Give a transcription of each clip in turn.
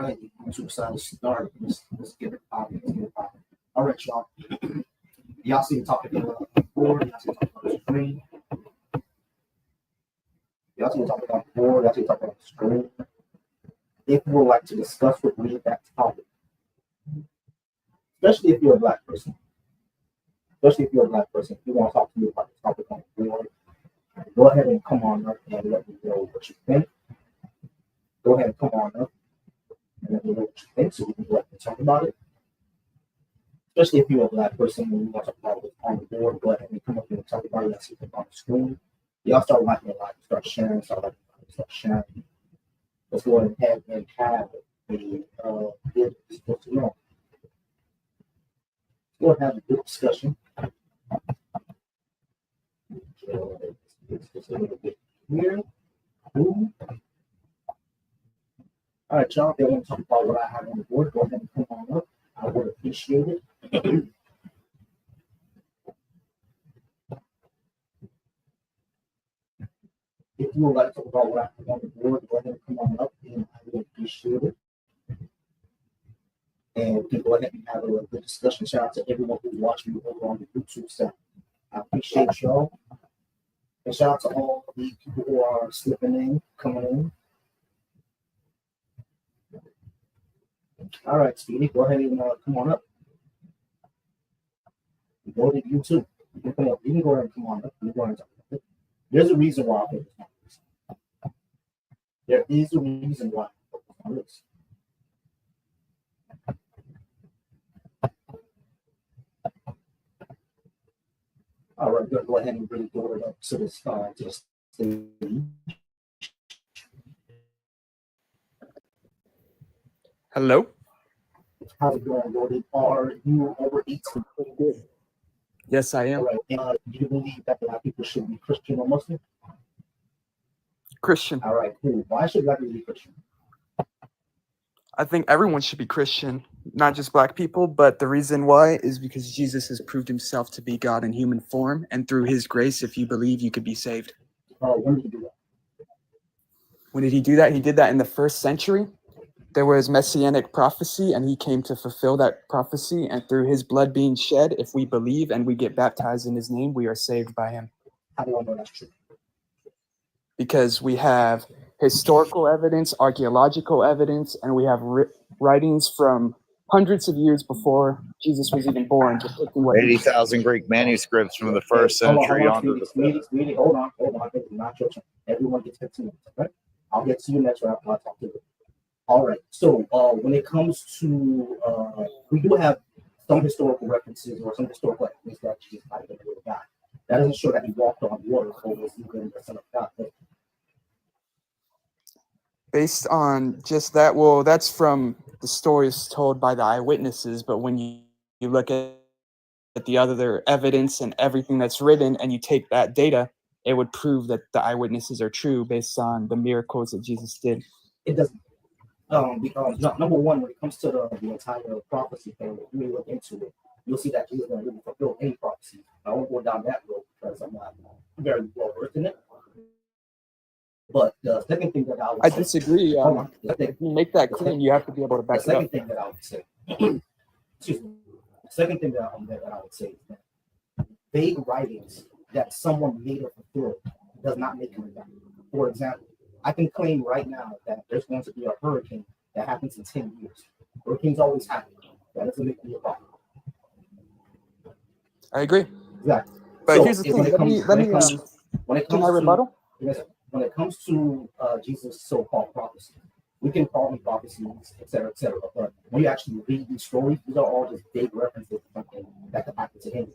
right, the YouTube side is started. Let's get it popping. Let's get it popping. All right, y'all. Y'all see the topic on the board. Y'all see the topic on the screen. Y'all see the topic on the board. Y'all see the topic on the screen. If you would like to discuss with me that topic, especially if you're a black person, if you want to talk to me about the topic on the board, go ahead and come on up and let me know what you think. Go ahead and come on up and let me know what you think so we can go ahead and talk about it. Especially if you're a black person and you want to talk about what's on the board, go ahead and come up and talk about it. Let's see what's on the screen. Y'all start liking a lot, start sharing, start sharing. Let's go ahead and have a good discussion. Let's go ahead and have a good discussion. Just a little bit here. Ooh. All right, y'all. If you want to talk about what I have on the board, go ahead and come on up. I would appreciate it. If you would like to talk about what I have on the board, go ahead and come on up, and I would appreciate it. And we can go ahead and have a good discussion. Shout out to everyone who's watching me over on the YouTube side. I appreciate y'all. And shout out to all the people who are slipping in, coming in. All right, Speedy, go ahead and come on up. Go to YouTube. You can come up. You can go ahead and come on up. You can go ahead and talk about it. There's a reason why I focus on this. There is a reason why I focus on this. All right, good. Go ahead and really go it up to this stage. Hello. How's it going, Gordon? Are you over 18? Pretty good. Yes, I am. All right. Do you believe that black people should be Christian or Muslim? Christian. All right, cool. Why should black people be Christian? I think everyone should be Christian, not just black people, but the reason why is because Jesus has proved himself to be God in human form, and through his grace, if you believe, you could be saved. When did he do that? When did he do that? He did that in the 1st century. There was messianic prophecy, and he came to fulfill that prophecy, and through his blood being shed, if we believe and we get baptized in his name, we are saved by him. How do I know that's true? Because we have historical evidence, archaeological evidence, and we have writings from hundreds of years before Jesus was even born. 80,000 Greek manuscripts from the 1st century on to the 5th. Hold on. It's not your turn. Everyone gets 15 minutes, right? I'll get to you next round. I'll talk to you. All right. So when it comes to, we do have some historical references or some historical evidence that Jesus might have been the Word of God. That doesn't show that he walked on water or was even the Son of God. But based on just that, well, that's from the stories told by the eyewitnesses. But when you look at the other evidence and everything that's written, and you take that data, it would prove that the eyewitnesses are true based on the miracles that Jesus did. It doesn't. Because number one, when it comes to the entire prophecy thing, if you look into it, you'll see that Jesus didn't really fulfill any prophecy. I won't go down that road because I'm not very well versed in it. But the second thing that I disagree. If you make that claim, you have to be able to back it up. The second thing that I would say, excuse me, the second thing that I would say is that vague writings that someone made or fulfilled does not make them valid. For example, I can claim right now that there's going to be a hurricane that happens in 10 years. Hurricanes always happen. That doesn't make me a problem. I agree. Exactly. But so here's the thing. Can I rebuttal? When it comes to Jesus' so-called prophecy, we can call them prophecies, etc., etc. But when you actually read these stories, these are all just vague references to something that could happen to him.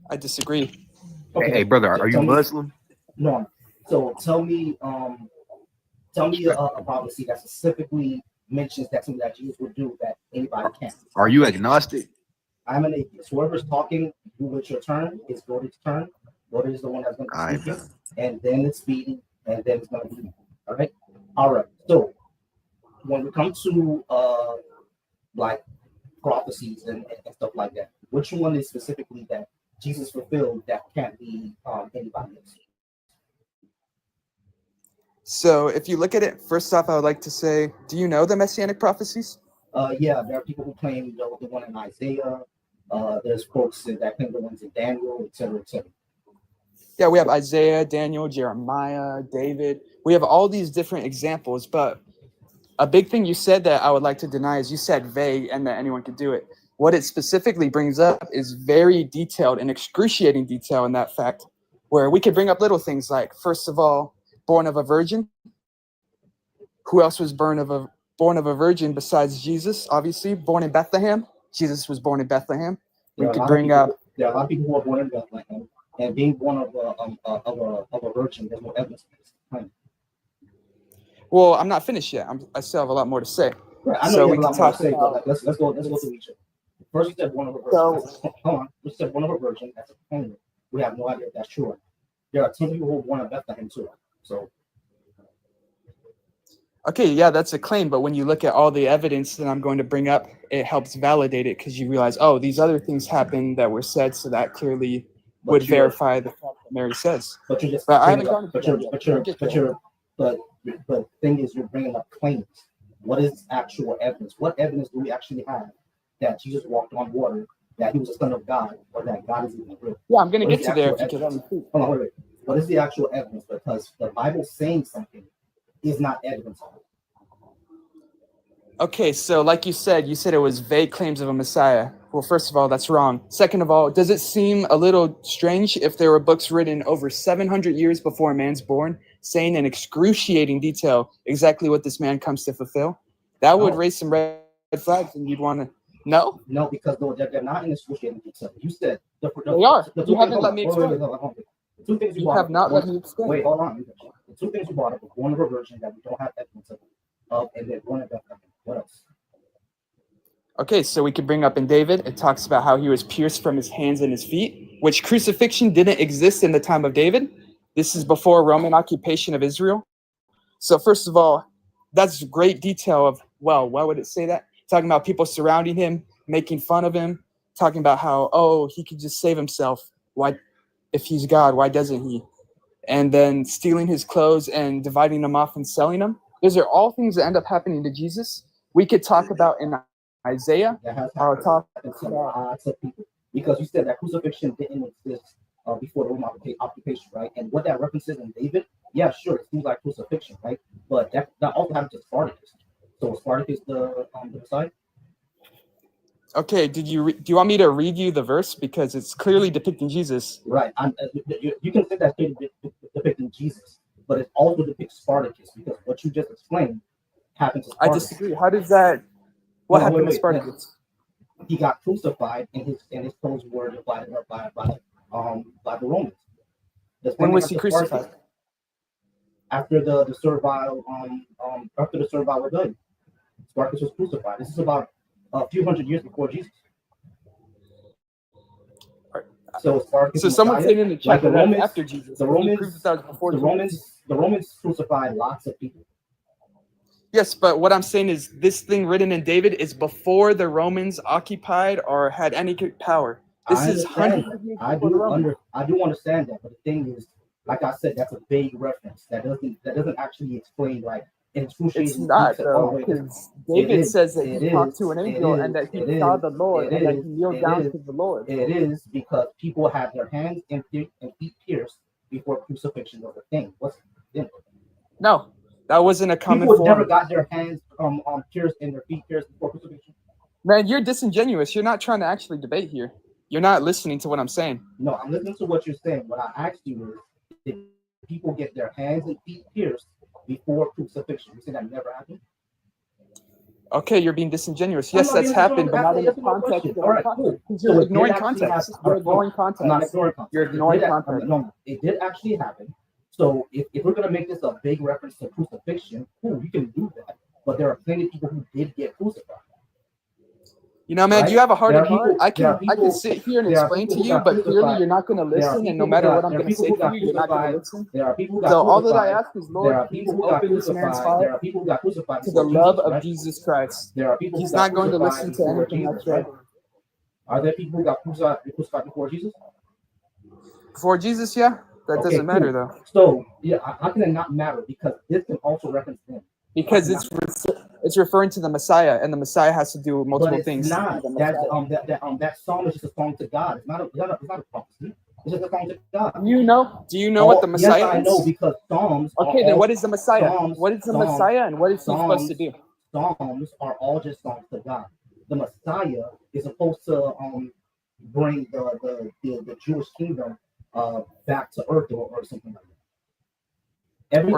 I disagree. Okay. Hey, brother, are you Muslim? No. So tell me a prophecy that specifically mentions that something that Jesus would do that anybody can't. Are you agnostic? I'm an atheist. Whoever's talking, do with your turn. It's Gordon's turn. Gordon is the one that's going to be speaking, and then it's Speedy, and then it's going to be me. All right. So when it comes to like prophecies and stuff like that, which one is specifically that Jesus fulfilled that can't be anybody else? So if you look at it, first off, I would like to say, do you know the messianic prophecies? Yeah, there are people who claim the one in Isaiah. There's folks that claim the ones in Daniel, etc., etc. Yeah, we have Isaiah, Daniel, Jeremiah, David. We have all these different examples, but a big thing you said that I would like to deny is you said vague and that anyone could do it. What it specifically brings up is very detailed and excruciating detail in that fact, where we could bring up little things like, first of all, born of a virgin. Who else was born of a virgin besides Jesus? Obviously, born in Bethlehem. Jesus was born in Bethlehem. We could bring up. There are a lot of people who are born in Bethlehem, and being born of a virgin, there's no evidence for this claim. Well, I'm not finished yet. I still have a lot more to say. Right, I know so you we have a can lot more to talk say, about. but let's go through each other. First, you said born of a virgin. Hold on. You said born of a virgin. That's a claim. We have no idea if that's true. There are 10 people who were born in Bethlehem too. So. Okay, yeah, that's a claim, but when you look at all the evidence that I'm going to bring up, it helps validate it because you realize, oh, these other things happened that were said, so that clearly would verify the fact that Mary says. But you're just. But I haven't gone. But the thing is, you're bringing up claims. What is actual evidence? What evidence do we actually have that Jesus walked on water, that he was the Son of God, or that God is even real? Yeah, I'm going to get to there if you can let me speak. Hold on, wait. What is the actual evidence? Because the Bible saying something is not evidence of it. Okay, so like you said it was vague claims of a Messiah. Well, first of all, that's wrong. Second of all, does it seem a little strange if there were books written over 700 years before a man's born, saying in excruciating detail exactly what this man comes to fulfill? That would raise some red flags, and you'd want to know? No, because they're not in excruciating detail. You said they are. You haven't let me explain. Two things you have not let me explain. Wait, hold on. The two things you brought up were born of a virgin that we don't have evidence of, and then born of Bethlehem. What else? Okay, so we could bring up in David, it talks about how he was pierced from his hands and his feet, which crucifixion didn't exist in the time of David. This is before Roman occupation of Israel. So first of all, that's great detail of, well, why would it say that? Talking about people surrounding him, making fun of him, talking about how, oh, he could just save himself. Why, if he's God, why doesn't he? And then stealing his clothes and dividing them off and selling them. Those are all things that end up happening to Jesus. We could talk about in Isaiah. Because you said that crucifixion didn't exist before the Roman occupation, right? And what that references in David, yeah, sure, it seems like crucifixion, right? But that also happened to Spartacus. So was Spartacus the Messiah? Okay, do you want me to read you the verse because it's clearly depicting Jesus? Right. You can say that's depicting Jesus, but it also depicts Spartacus because what you just explained happened to Spartacus. I disagree. How does that? What happened to Spartacus? He got crucified, and his clothes were divided up by the Romans. When was he crucified? After the servile rebellion, Spartacus was crucified. This is about a few hundred years before Jesus. So Spartacus. So someone said in the chat the Romans after Jesus. The Romans crucified lots of people. Yes, but what I'm saying is this thing written in David is before the Romans occupied or had any power. This is hundreds of years before the Romans. I do understand that, but the thing is, like I said, that's a vague reference. That doesn't actually explain like it's not though, because David says that he talked to an angel and that he saw the Lord and that he kneeled down to the Lord. It is because people have their hands and feet pierced before crucifixion was a thing. No. That wasn't a common form. People never got their hands pierced and their feet pierced before crucifixion. Man, you're disingenuous. You're not trying to actually debate here. You're not listening to what I'm saying. No, I'm listening to what you're saying. What I asked you is, did people get their hands and feet pierced before crucifixion? You said that never happened? Okay, you're being disingenuous. Yes, that's happened, but not in the context. All right, cool. You're ignoring context. You're ignoring context. I'm not ignoring context. You're ignoring context. No, it did actually happen. So if we're going to make this a big reference to crucifixion, cool, you can do that. But there are plenty of people who did get crucified. You know, man, right? You have a heart of heart. I can sit here and explain to you, but clearly you're not going to listen. And no matter what I'm going to say to you, you're not going to listen. So all that I ask is, Lord, please open this man's heart to the love of Jesus Christ. He's not going to listen to anything that's right. Are there people who got crucified before Jesus? Before Jesus, yeah. That Okay, doesn't matter cool. though. So yeah, how can it not matter? Because this can also reference him. Because it's referring to the Messiah, and the Messiah has to do But multiple it's things. not. That psalm is just a song to God. It's not a prophecy. It's just a song to God. Do you know what the Messiah yes, I know, is? because Psalms. Okay, then what is the Messiah? What is the Psalms, Messiah, and what is he supposed to do? Psalms are all just songs to God. The Messiah is supposed to bring the Jewish kingdom back to earth or something like that.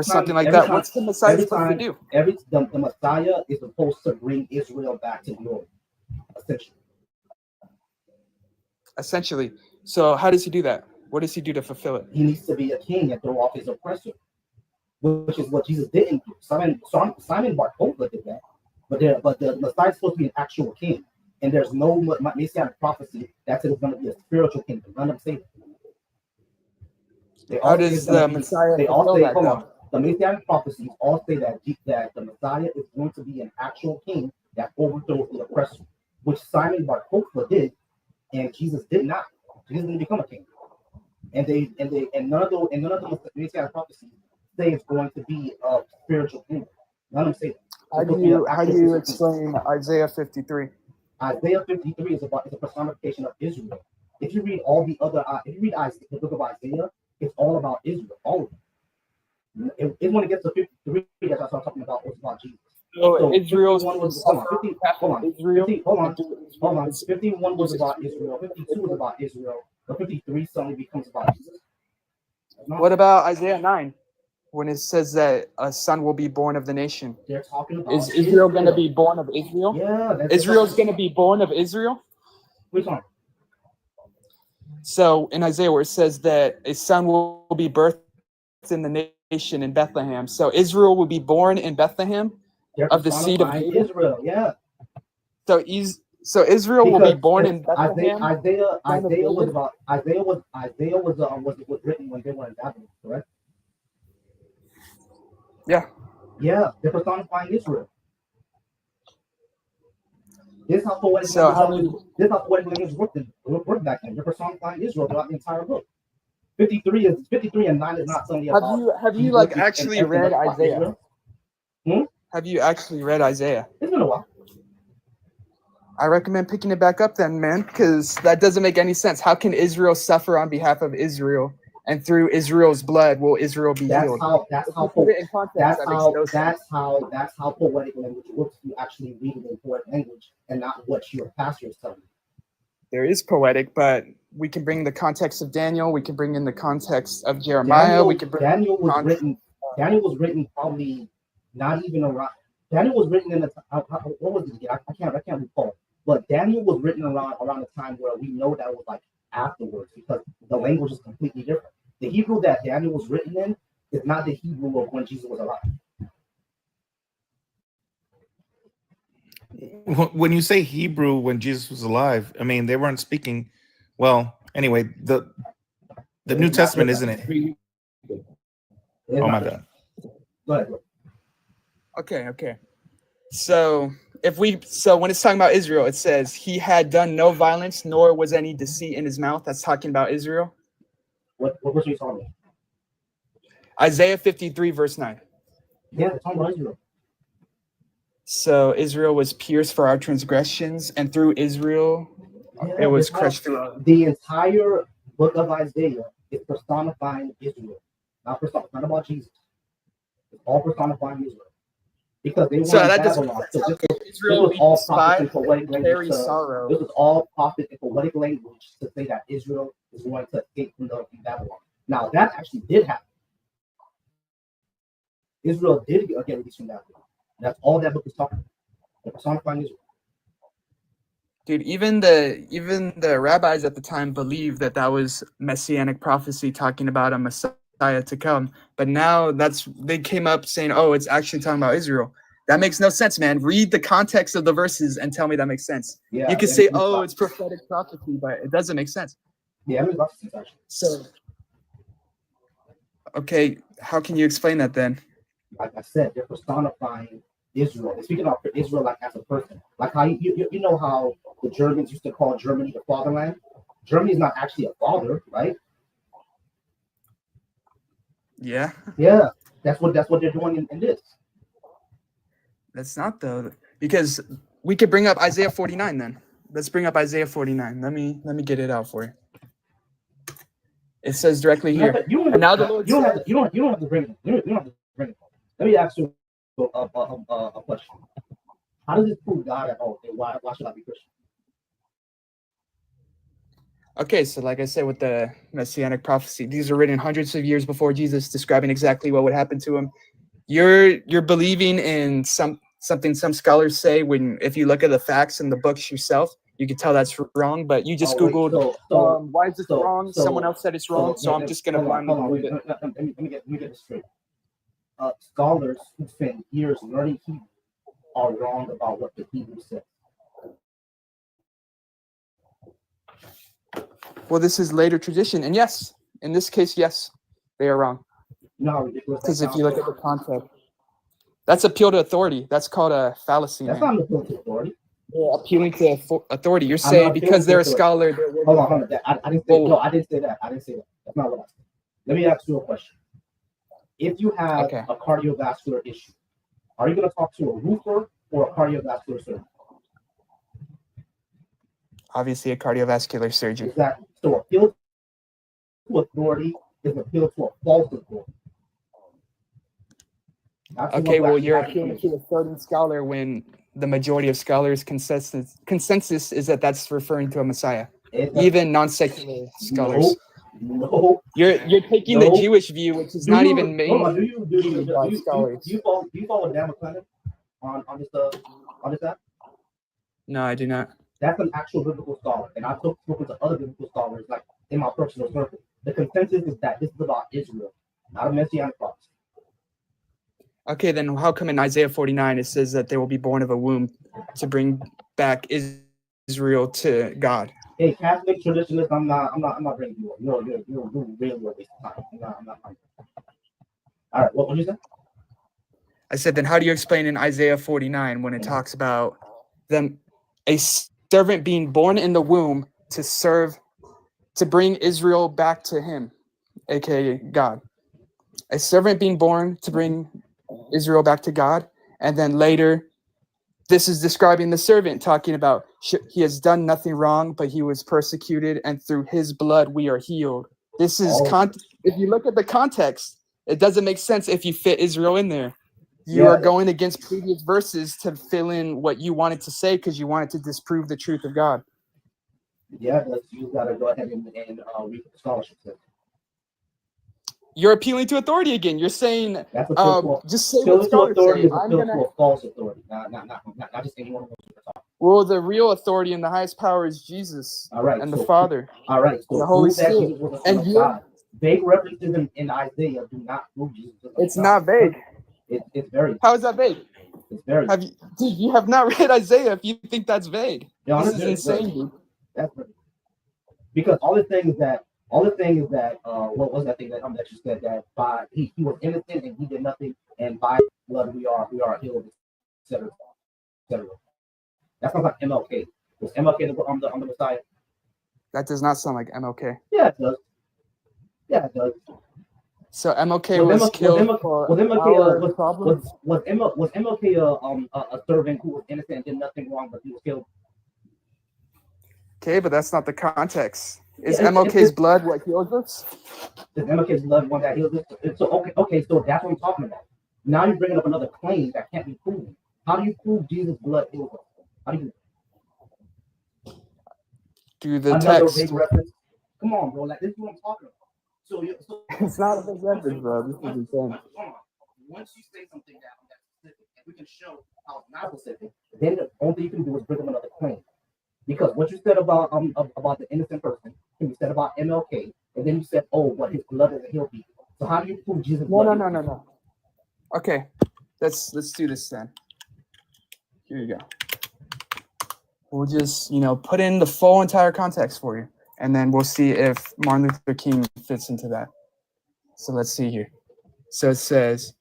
Something like that. What's the Messiah supposed to do? The Messiah is supposed to bring Israel back to glory, Essentially. So how does he do that? What does he do to fulfill it? He needs to be a king and throw off his oppressor, which is what Jesus didn't do. Simon Bar-Kokhba did that, but the Messiah is supposed to be an actual king, and there's no messianic prophecy that says it's going to be a spiritual kingdom. None of them say that. How does the Messiah fulfill that? Hold on. The messianic prophecies all say that the Messiah is going to be an actual king that overthrows the oppressor, which Simon Bar-Kokhba did, and Jesus did not. Jesus didn't become a king. And none of the messianic prophecies say it's going to be a spiritual kingdom. None of them say that. How do you explain Isaiah 53? Isaiah 53 is a personification of Israel. If you read all the other, the book of Isaiah, it's all about Israel. All of them. It's when it gets to 53 that I start talking about what's about Jesus. So Israel's hold on. 51 was about Israel. 52 was about Israel. But 53 suddenly becomes about Jesus. What about Isaiah 9? When it says that a son will be born of the nation. They're talking about Is Israel going to be born of Israel? Yeah. Israel's going to be born of Israel? Which one? So in Isaiah where it says that a son will be birthed in the nation in Bethlehem. So Israel will be born in Bethlehem of the seed of David. Israel, yeah. So Israel will be born in Bethlehem. Isaiah was written when they were in Babylon, correct? Yeah. Yeah, they're personifying Israel. This is how poetic language worked back then. They're personifying Israel throughout the entire book. 53 and 9 is not something about. Have you actually read Isaiah? Have you actually read Isaiah? It's been a while. I recommend picking it back up then, man, because that doesn't make any sense. How can Israel suffer on behalf of Israel, and through Israel's blood will Israel be healed? That's how poetic language works. You actually read it in poetic language and not what your pastor is telling you. There is poetic, but we can bring the context of Daniel. We can bring in the context of Jeremiah. Daniel was written probably not even around. Daniel was written in the what was it again? I can't recall. But Daniel was written around the time where we know that was like afterwards, because the language is completely different. The Hebrew that Daniel was written in is not the Hebrew of when Jesus was alive. When you say Hebrew when Jesus was alive, I mean they weren't speaking. Well, anyway, the New Testament, isn't it? Oh my bad. Go ahead. Okay. So when it's talking about Israel, it says he had done no violence, nor was any deceit in his mouth. That's talking about Israel. What verse are you talking about? Isaiah 53 verse 9. Yeah, it's talking about Israel. So Israel was pierced for our transgressions, and through Israel it was crushed through. The entire book of Isaiah is personifying Israel. Not about Jesus. It's all personifying Israel. Because they were in Babylon. So this was all prophet and poetic language. This was all prophet and poetic language to say that Israel is going to escape from Babylon. Now that actually did happen. Israel did get released from Babylon. That's all that book is talking about. The personifying Israel. Dude, even the rabbis at the time believed that was messianic prophecy talking about a Messiah to come. But now they came up saying, oh, it's actually talking about Israel. That makes no sense, man. Read the context of the verses and tell me that makes sense. Yeah, you can say, oh, it's prophetic prophecy, but it doesn't make sense. Yeah, it makes lots of sense, actually. So, okay, how can you explain that then? Like I said, they're personifying Israel. They're speaking about Israel like as a person. Like how you know how the Germans used to call Germany the fatherland? Germany is not actually a father, right? Yeah. Yeah, that's what they're doing in this. That's not though, because we could bring up Isaiah 49 then. Let's bring up Isaiah 49. Let me get it out for you. It says directly here. And now the Lord said, you don't have to bring it. You don't have to bring it. Let me ask you a question. How does this prove God at all? And why should I be Christian? okay, so like I said with the messianic prophecy, these are written hundreds of years before Jesus, describing exactly what would happen to him. You're believing in something some scholars say when if you look at the facts in the books yourself, you can tell that's wrong. But you just Googled why is this wrong? Someone else said it's wrong, so I'm just gonna blindly believe it. Let me get this straight. Scholars who spend years learning Hebrew are wrong about what the Hebrew says. Well, this is later tradition, and yes, in this case, yes, they are wrong. You know how ridiculous that Because if sounds? you look at the context, that's appeal to authority. That's called a fallacy. That's man. not an appeal to authority. You're appealing to authority. You're I'm saying not because they're a appealing to scholar. Hold on. I didn't say no. I didn't say that. I didn't say that. That's not what I said. Let me ask you a question. If you have Okay. a cardiovascular issue, are you going to talk to a roofer or a cardiovascular surgeon? Obviously, a cardiovascular surgeon. Exactly. So appeal to authority is appeal to a false authority. That's the Okay, one who well, actually you're has appealing information. to a certain scholar when the majority of scholars' consensus is that that's referring to a Messiah. Even non-secular scholars. No. You're taking the Jewish view, which is not even hold on, mainstreamed by scholars. do you follow Dan McClendon on this app? No, I do not. That's an actual biblical scholar, and I've spoken to other biblical scholars like in my personal circle. The consensus is that this is about Israel, not a messianic prophecy. Okay, then how come in Isaiah 49 it says that they will be born of a womb to bring back Israel to God? Hey, Catholic traditionalists, I'm not bringing you up. You're really a waste of time. I'm not. All right, what did you say? I said, then how do you explain in Isaiah 49 when it talks about them, a servant being born in the womb to bring Israel back to him, aka God? A servant being born to bring Israel back to God, and then later, this is describing the servant talking about he has done nothing wrong, but he was persecuted, and through his blood we are healed. This is if you look at the context, it doesn't make sense if you fit Israel in there. You are going against previous verses to fill in what you wanted to say because you wanted to disprove the truth of God. Yeah, but you gotta go ahead and read the scholarship. You're appealing to authority again. You're saying just say what scholars authority say. is appeal to a false authority, not just anyone who wants to talk. Well, the real authority and the highest power is Jesus. All right, and the Father. All right, so the Holy Spirit. And God. Vague references in Isaiah do not prove Jesus. It's not vague. It's very. How is that vague? It's very. You have not read Isaiah if you think that's vague. Yeah, this is insane, dude. That's very, because all the thing is that what was that thing that you said that by he was innocent and he did nothing, and by blood we are healed, etc. etc. That sounds like MLK. Was MLK the Messiah? That does not sound like MLK. Yeah, it does. Yeah, it does. So MLK was killed for our problem? Was MLK a servant who was innocent and did nothing wrong, but he was killed? Okay, but that's not the context. Is MLK's blood what heals us? Is MLK's blood one that heals us? So okay, so that's what I'm talking about. Now you're bringing up another claim that can't be proven. How do you prove Jesus' blood heals us? How do you? Through the text. Big reference. Come on, bro. Like this is what I'm talking about. So it's not a big reference, bro. This is insane. Once you say something that's specific, and we can show how it's not specific, then the only thing you can do is bring up another claim. Because what you said about the innocent person, and you said about MLK, and then you said, oh, but his blood doesn't heal people. So how do you prove Jesus' blood? No. Okay, let's do this then. Here you go. We'll just put in the full entire context for you, and then we'll see if Martin Luther King fits into that. So let's see here. So it says,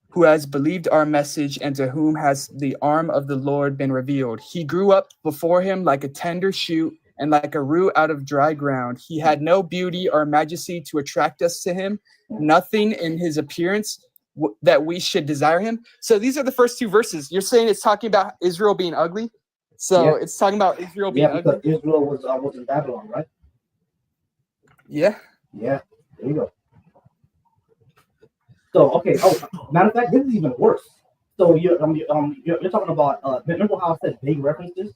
who has believed our message and to whom has the arm of the Lord been revealed. He grew up before him like a tender shoot and like a root out of dry ground. He had no beauty or majesty to attract us to him, nothing in his appearance that we should desire him. So these are the first two verses. You're saying it's talking about Israel being ugly? So it's talking about Israel being ugly? Because Israel was in Babylon, right? Yeah. Yeah, there you go. So, okay, matter of fact, this is even worse. So you're talking about, remember how I said vague references?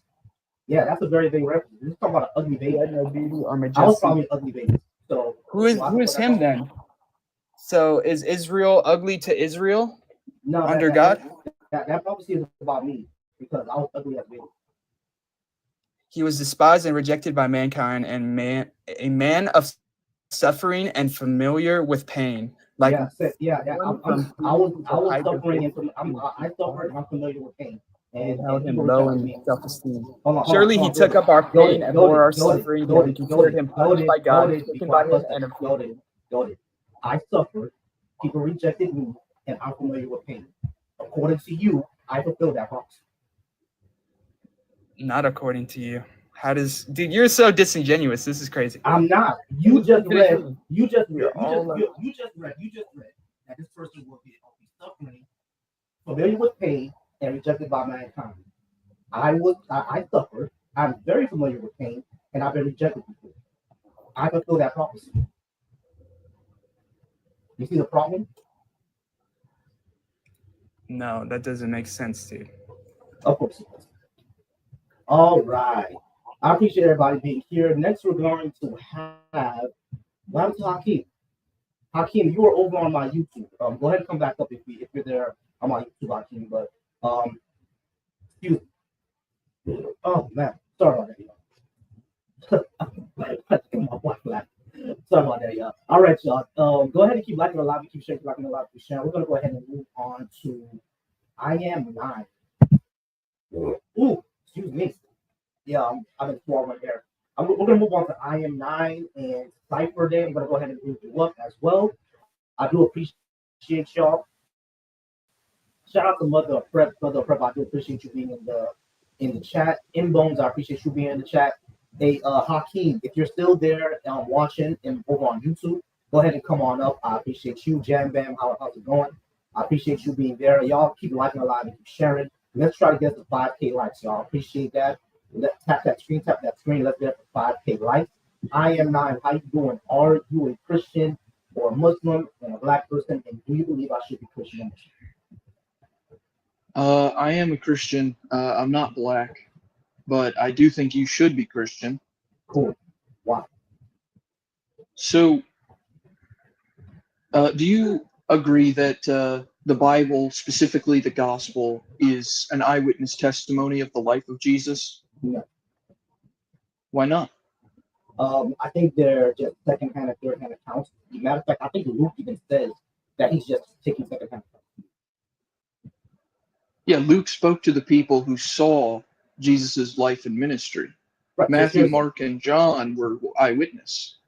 Yeah, that's a very vague reference. This is talking about an ugly baby. No beauty or majesty. I was probably an ugly baby. So who is him then? So is Israel ugly to Israel? No, under God? That prophecy is about me because I was ugly as a baby. He was despised and rejected by mankind, and a man of suffering and familiar with pain. Like I was suffering and I suffered and I'm familiar with pain. And held him people low rejected in me. self-esteem. Surely he took up our pain and bore our suffering, and we considered him punished by God, taken by him, and afflicted. I suffered, people rejected me, and I'm familiar with pain. According to you, I fulfilled that promise. Not according to you. How does, dude? You're so disingenuous. This is crazy. I'm not. You just read that this person will be suffering, familiar with pain, and rejected by mankind. I suffered. I'm very familiar with pain, and I've been rejected before. I fulfill that prophecy. You see the problem? No, that doesn't make sense, dude. Of course it does. All right. I appreciate everybody being here. Next, we're going to have Hakeem. Hakeem, you are over on my YouTube. Go ahead and come back up if you're there on my YouTube, Hakeem. But excuse me. Oh man, sorry about that, y'all. Sorry about that, y'all. All right, y'all. Go ahead and keep liking the live, keep sharing, liking the live, keep sharing. We're gonna go ahead and move on to I Am 9. Ooh, excuse me. Yeah, I've been swallowing there. We're going to move on to I Am 9 and Cypher Day. I'm going to go ahead and move you up as well. I do appreciate y'all. Shout out to Mother of Prep. Mother of Prep, I do appreciate you being in the chat. In Bones, I appreciate you being in the chat. Hey, Hakeem, if you're still there watching and over on YouTube, go ahead and come on up. I appreciate you. Jam Bam, how's it going? I appreciate you being there. Y'all keep liking the live and keep sharing. Let's try to get to 5K likes, y'all. Appreciate that. Let's tap that screen. Let's get to 5K likes. I Am 9. How you doing? Are you a Christian or a Muslim and a black person? And do you believe I should be Christian or Muslim? I am a Christian. I'm not black, but I do think you should be Christian. Cool. Why? So, do you agree that the Bible, specifically the Gospel, is an eyewitness testimony of the life of Jesus? No. Why not? I think they're just second-hand and third-hand accounts. As a matter of fact, I think Luke even says that he's just taking second-hand accounts. Yeah, Luke spoke to the people who saw Jesus' life and ministry. Right, Matthew, Mark, and John were eyewitness.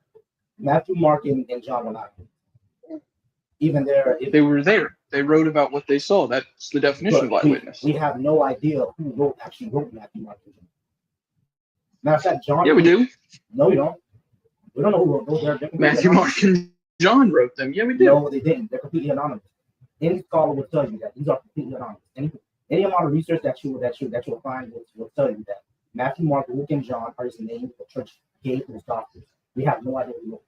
Matthew, Mark, and John were not. Even there, they were there. They wrote about what they saw. That's the definition of eyewitness. We have no idea who actually wrote Matthew, Mark, and John. Matter of fact, John. Yeah, we do. No, we don't. We don't know who wrote those. Matthew, Mark, and John wrote them. Yeah, we do. No, they didn't. They're completely anonymous. Any scholar will tell you that these are completely anonymous. Any amount of research that you'll find will tell you that Matthew, Mark, Luke, and John are the names the church gave to the doctors. We have no idea who wrote.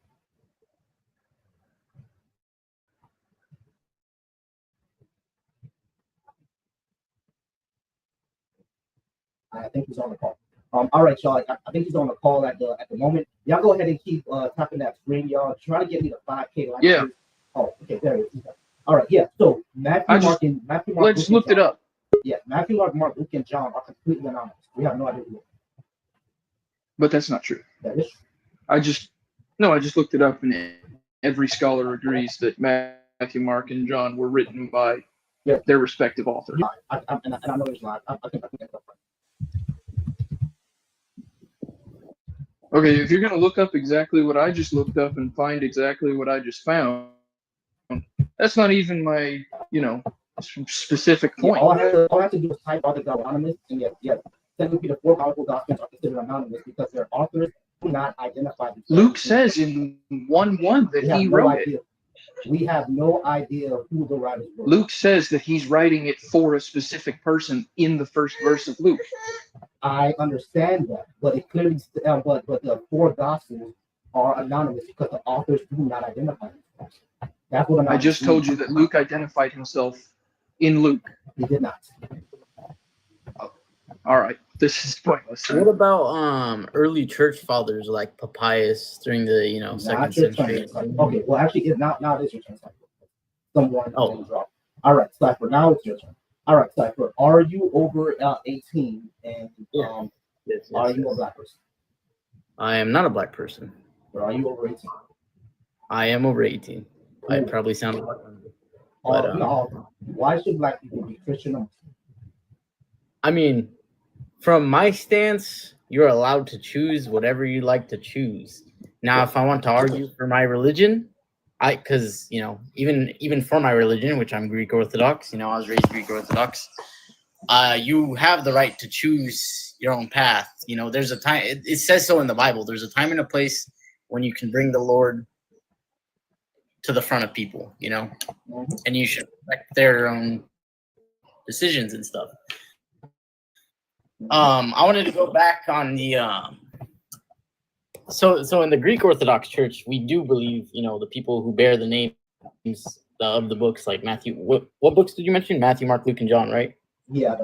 I think he's on the call. All right, y'all. I think he's on the call at the moment. Y'all go ahead and keep tapping that screen, y'all. Try to get me to 5K likes. Yeah. Oh, okay, there it is. All right, yeah. So Matthew, Mark, I just looked it up. Yeah, Matthew, Mark, Luke, and John are completely anonymous. We have no idea who. But that's not true. That is true. I just looked it up, and every scholar agrees that Matthew, Mark, and John were written by their respective authors. I know he's lying. I think that's right. Okay, if you're going to look up exactly what I just looked up and find exactly what I just found, that's not even my, specific point. All I have to do is type out the anonymous and yes, technically the four gospel documents are considered anonymous because their authors do not identify themselves. Luke says in 1:1 that he wrote it. We have no idea who the writers were. Luke says that he's writing it for a specific person in the first verse of Luke. I understand that, but it clearly, but the four gospels are anonymous because the authors do not identify themselves. That's what I just told you that Luke identified himself in Luke. He did not. All right, this is pointless. What about early church fathers like Papias during the second century? Okay, well actually it's now it's your turn, Cypher. Someone drop. All right, Cypher, now it's your turn. All right, Cypher, are you over 18 and Yes, are you a black person? I am not a black person. Or are you over 18? I am over 18. I probably sound like but, no. Why should black people be Christian or Muslim? I mean, from my stance, you're allowed to choose whatever you like to choose. Now, if I want to argue for my religion, because even for my religion, which I'm Greek Orthodox, I was raised Greek Orthodox. You have the right to choose your own path. There's a time. It says so in the Bible. There's a time and a place when you can bring the Lord to the front of people. And you should respect their own decisions and stuff. I wanted to go back on the so in the Greek Orthodox Church, we do believe, the people who bear the names of the books, like Matthew. What books did you mention? Matthew, Mark, Luke, and John, right? Yeah,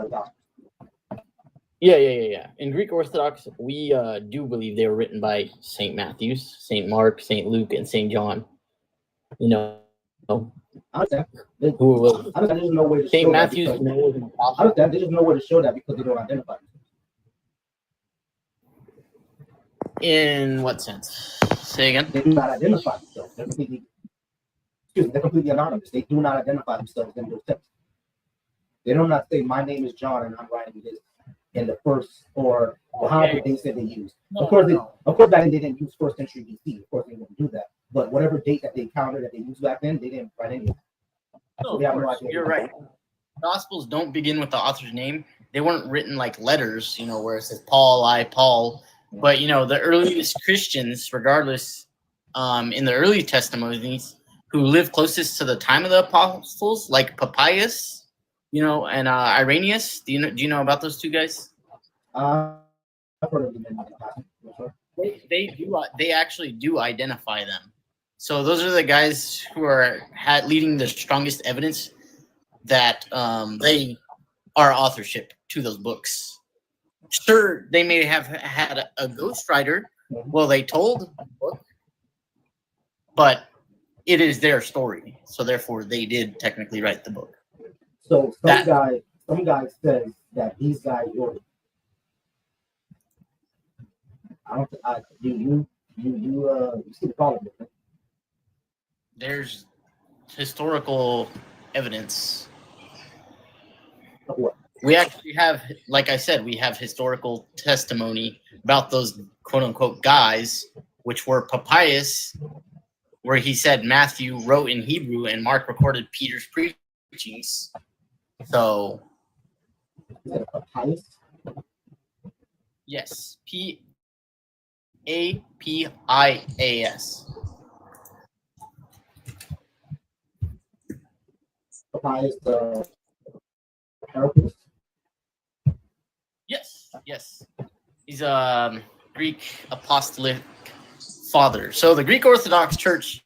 Yeah. In Greek Orthodox, we do believe they were written by Saint Matthew, Saint Mark, Saint Luke, and Saint John. There's no way to Saint show Matthew's. There's just no way to show that because they don't identify. In what sense? Say again. They do not identify themselves. They're completely anonymous. They do not identify themselves in those texts. They do not say, "My name is John and I'm writing this" in the first or however they said they used. Of course, back then they didn't use first century BC. Of course, they wouldn't do that. But whatever date that they counted that they used back then, they didn't write anything. So you're right. Gospels don't begin with the author's name. They weren't written like letters, where it says Paul, I, Paul. But the earliest Christians, regardless, in the early testimonies, who lived closest to the time of the apostles, like Papias, and Irenaeus. Do you know about those two guys? I've heard of them. They actually do identify them. So those are the guys who are leading the strongest evidence that they are authorship to those books. Sure, they may have had a ghostwriter. Well, they told the book, but it is their story. So therefore, they did technically write the book. So some guy says that these guys wrote it. You see the problem. There's historical evidence. Of what? We actually have, like I said, we have historical testimony about those quote unquote guys, which were Papias, where he said Matthew wrote in Hebrew and Mark recorded Peter's preachings. So, Papias? Yes, P-A-P-I-A-S. Papias, the Heracles? Yes. He's a Greek apostolic father. So the Greek Orthodox Church.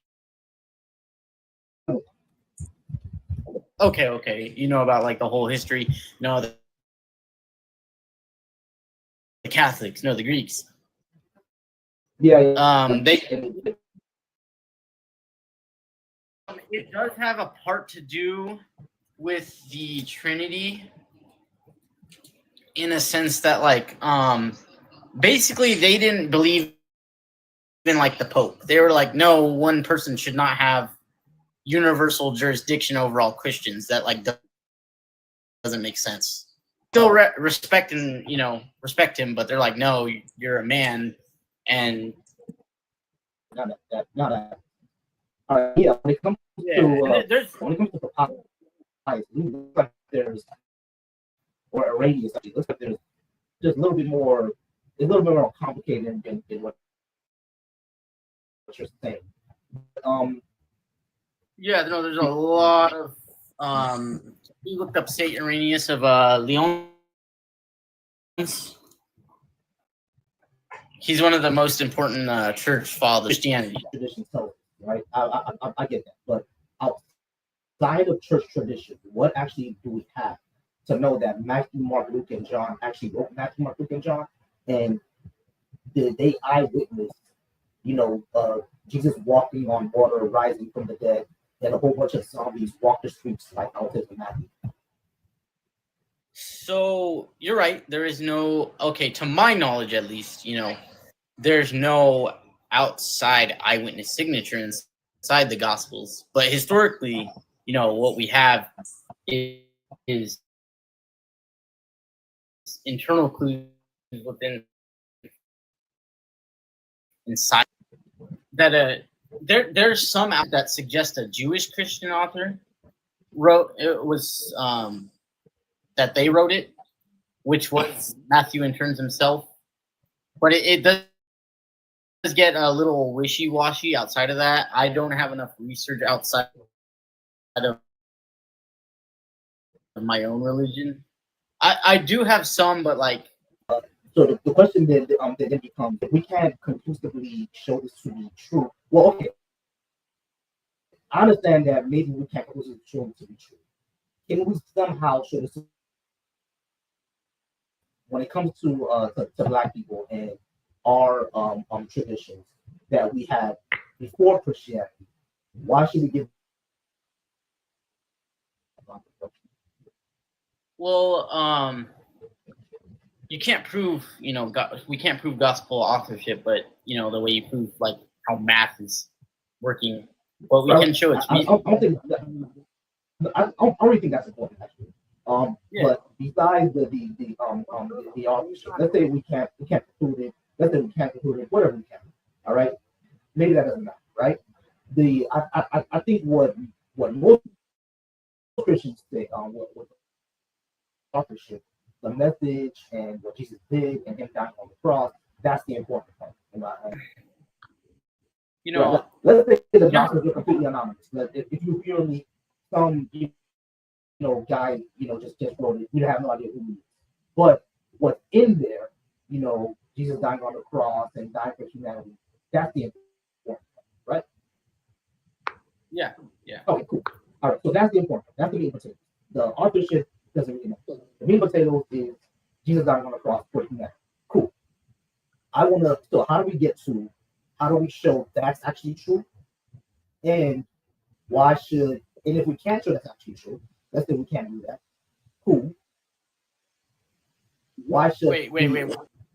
Okay. You know about like the whole history. No, the Catholics. No, the Greeks. Yeah. It does have a part to do with the Trinity, in a sense that basically they didn't believe in like the Pope. They were like, no, one person should not have universal jurisdiction over all Christians. That doesn't make sense. Still respect him, but they're like, no, you're a man, and not that. Yeah, when it comes to Papias, it looks like there's, or Irenaeus, it looks like there's just a little bit more. It's a little bit more complicated than what you're saying. Yeah, no, there's a lot of you looked up Saint Irenaeus of Lyons. He's one of the most important church fathers of Christianity. Tradition tells us, right? I get that, but outside of church tradition, what actually do we have to know that Matthew, Mark, Luke, and John actually wrote Matthew, Mark, Luke, and John, and they eyewitness, Jesus walking on water, rising from the dead, and a whole bunch of zombies walk the streets like out in Matthew. So you're right. There is no, okay, to my knowledge at least, there's no outside eyewitness signature inside the Gospels. But historically, what we have is internal clues within inside that there's some out that suggest a Jewish Christian author wrote it was that they wrote it, which was Matthew in turns himself. But it does get a little wishy-washy outside of that. I don't have enough research outside of my own religion. I do have some, but like. So the question then becomes, if we can't conclusively show this to be true, well, okay, I understand that maybe we can't conclusively show it to be true. Can we somehow show this when it comes to Black people and our traditions that we had before Christianity? Why should we give? Well, you can't prove, we can't prove gospel authorship, but the way you prove like how math is working, well, we can show it's. I don't really think that's important actually. Yeah. But besides the authorship, let's say we can't prove it. Let's say we can't prove it. Whatever we can. All right. Maybe that doesn't matter, right? I think what most Christians say what authorship, the message and what Jesus did and him dying on the cross, that's the important part. Let's say the gospels are completely anonymous. If you purely some guy, just wrote it, you have no idea who he is. But what's in there, Jesus dying on the cross and dying for humanity, that's the important part, right? Yeah. Okay, cool. All right, so that's the important part. That's the meat and potatoes. The authorship doesn't really matter. The meat and potatoes is Jesus dying on the cross for humanity. Cool. So how do we show that's actually true? And if we can't show that's actually true, let's say we can't do that. Cool. Why should wait.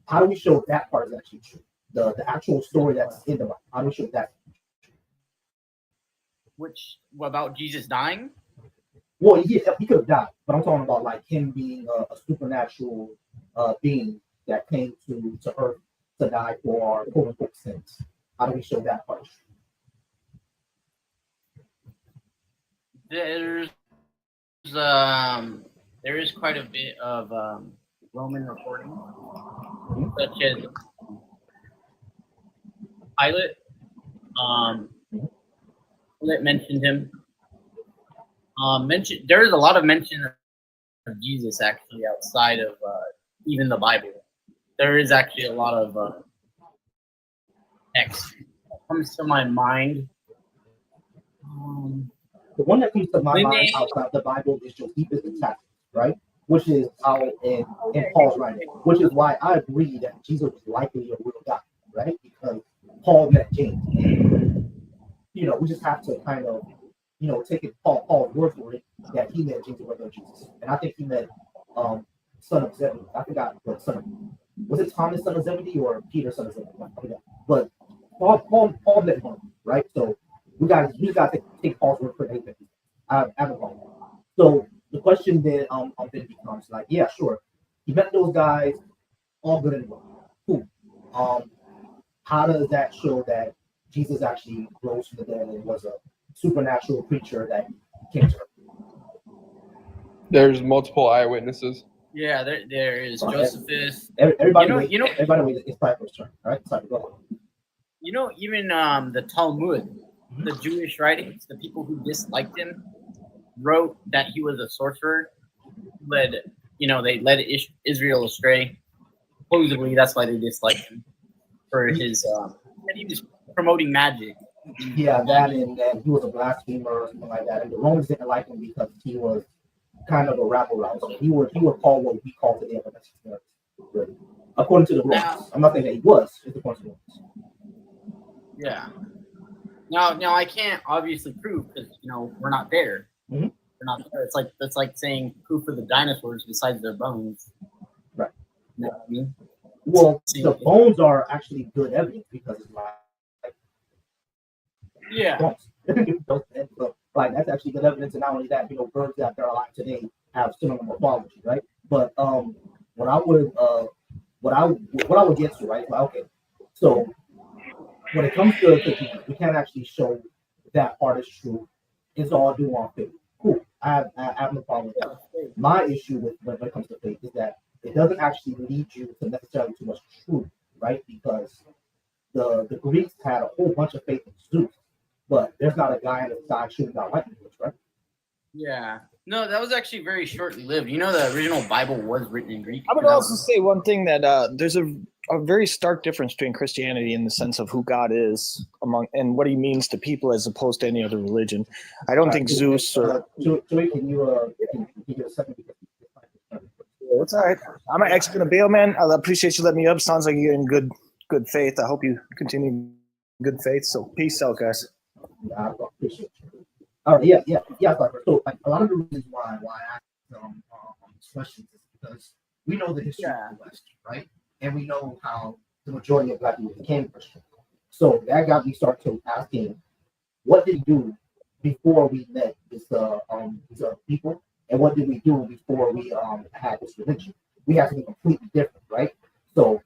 How do we show that part is actually true? The actual story that's in the Bible. How do we show that? Which about Jesus dying? Well, yeah, he could have died, but I'm talking about like him being a supernatural being that came to earth to die for our quote unquote sins. How do we show that part? There is quite a bit of Roman reporting, such as Pilate. Pilate mentioned him. There is a lot of mention of Jesus actually outside of even the Bible. There is actually a lot of text that comes to my mind. The one that comes to my mind outside the Bible is Josephus and Tacitus, right? Which is out in Paul's writing, which is why I agree that Jesus was likely a real guy, right? Because Paul met James. We just have to kind of, take it Paul's word for it that he met James the Jesus. And I think he met son of Zebedee. I forgot what son of, was it Thomas son of Zebedee or Peter son of Zebedee? I forgot. But Paul met him, right? So we got to take Paul's word for anything. I have a problem. So the question then then becomes like, yeah, sure, he met those guys, all good and well, cool. How does that show that Jesus actually rose from the dead and was a supernatural creature that came to earth? There's multiple eyewitnesses. Yeah, there is Right. Josephus. Everybody, You know, everybody wait. It's Cypher's turn. All right, Cypher, go ahead. Even the Talmud, the Jewish writings, the people who disliked him wrote that he was a sorcerer, they led Israel astray. Supposedly, that's why they disliked him for his that he was promoting magic. Yeah, that and that he was a blasphemer or something like that. And the Romans didn't like him because he was kind of a rabble rouser. He would call what we call today a messiah, really. According to the Romans. I'm not saying that he was, it's according to the Romans. Yeah. Now I can't obviously prove because we're not there. Mm-hmm. We're not there. It's like saying proof of the dinosaurs besides their bones. Right. You know what I mean? Well, the bones are actually good evidence because it's like bones. Like that's actually good evidence, and not only that, birds that are alive today have similar morphology, right? But what I would get to, right? Like, okay, so when it comes to Jesus, we can't actually show that part is true. It's all due on faith. Cool. I have no problem with that. My issue with when it comes to faith is that it doesn't actually lead you to necessarily too much truth, right? Because the Greeks had a whole bunch of faith in Zeus, but there's not a guy in the sky shooting down lightning, right? Yeah. No, that was actually very shortly lived. The original Bible was written in Greek. I would also say one thing that there's a very stark difference between Christianity in the sense of who God is and what he means to people as opposed to any other religion. I don't think Zeus or Joey, can you give a second? It's all right. I'm actually gonna bail, man. I appreciate you letting me up. Sounds like you're in good faith. I hope you continue in good faith. So peace out, guys. Yeah, I appreciate you. All right, yeah. So, like, a lot of the reasons why I ask these questions is because we know the history of the West, right? And we know how the majority of Black people became Christian. So that got me start to asking, what did we do before we met these other people, and what did we do before we had this religion? We have something completely different, right? So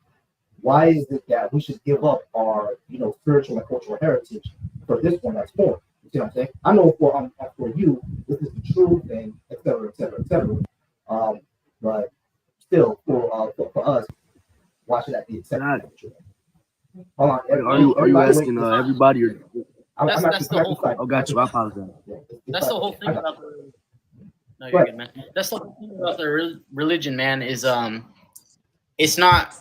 why is it that we should give up our spiritual and cultural heritage for this one that's foreign? You see what I'm saying? I know for you, this is the truth, and et cetera, et cetera, et cetera. But still, for us, why should that be accepted? Hold on. Are you asking everybody or? That's the whole thing. Oh, got you. I apologize. That's the whole thing about the. No, you're good, man. That's the whole thing about the religion, man. Is it's not.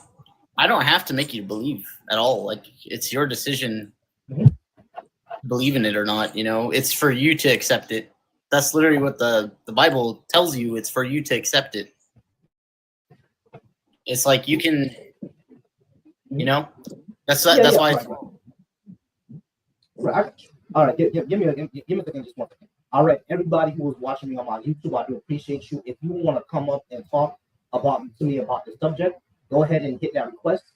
I don't have to make you believe at all. Like, it's your decision, believe in it or not. It's for you to accept it. That's literally what the Bible tells you. It's for you to accept it. It's like you can, that's why. Right. All right, give me a second, just 1 second. All right, everybody who is watching me on my YouTube, I do appreciate you. If you want to come up and talk to me about the subject, go ahead and hit that request.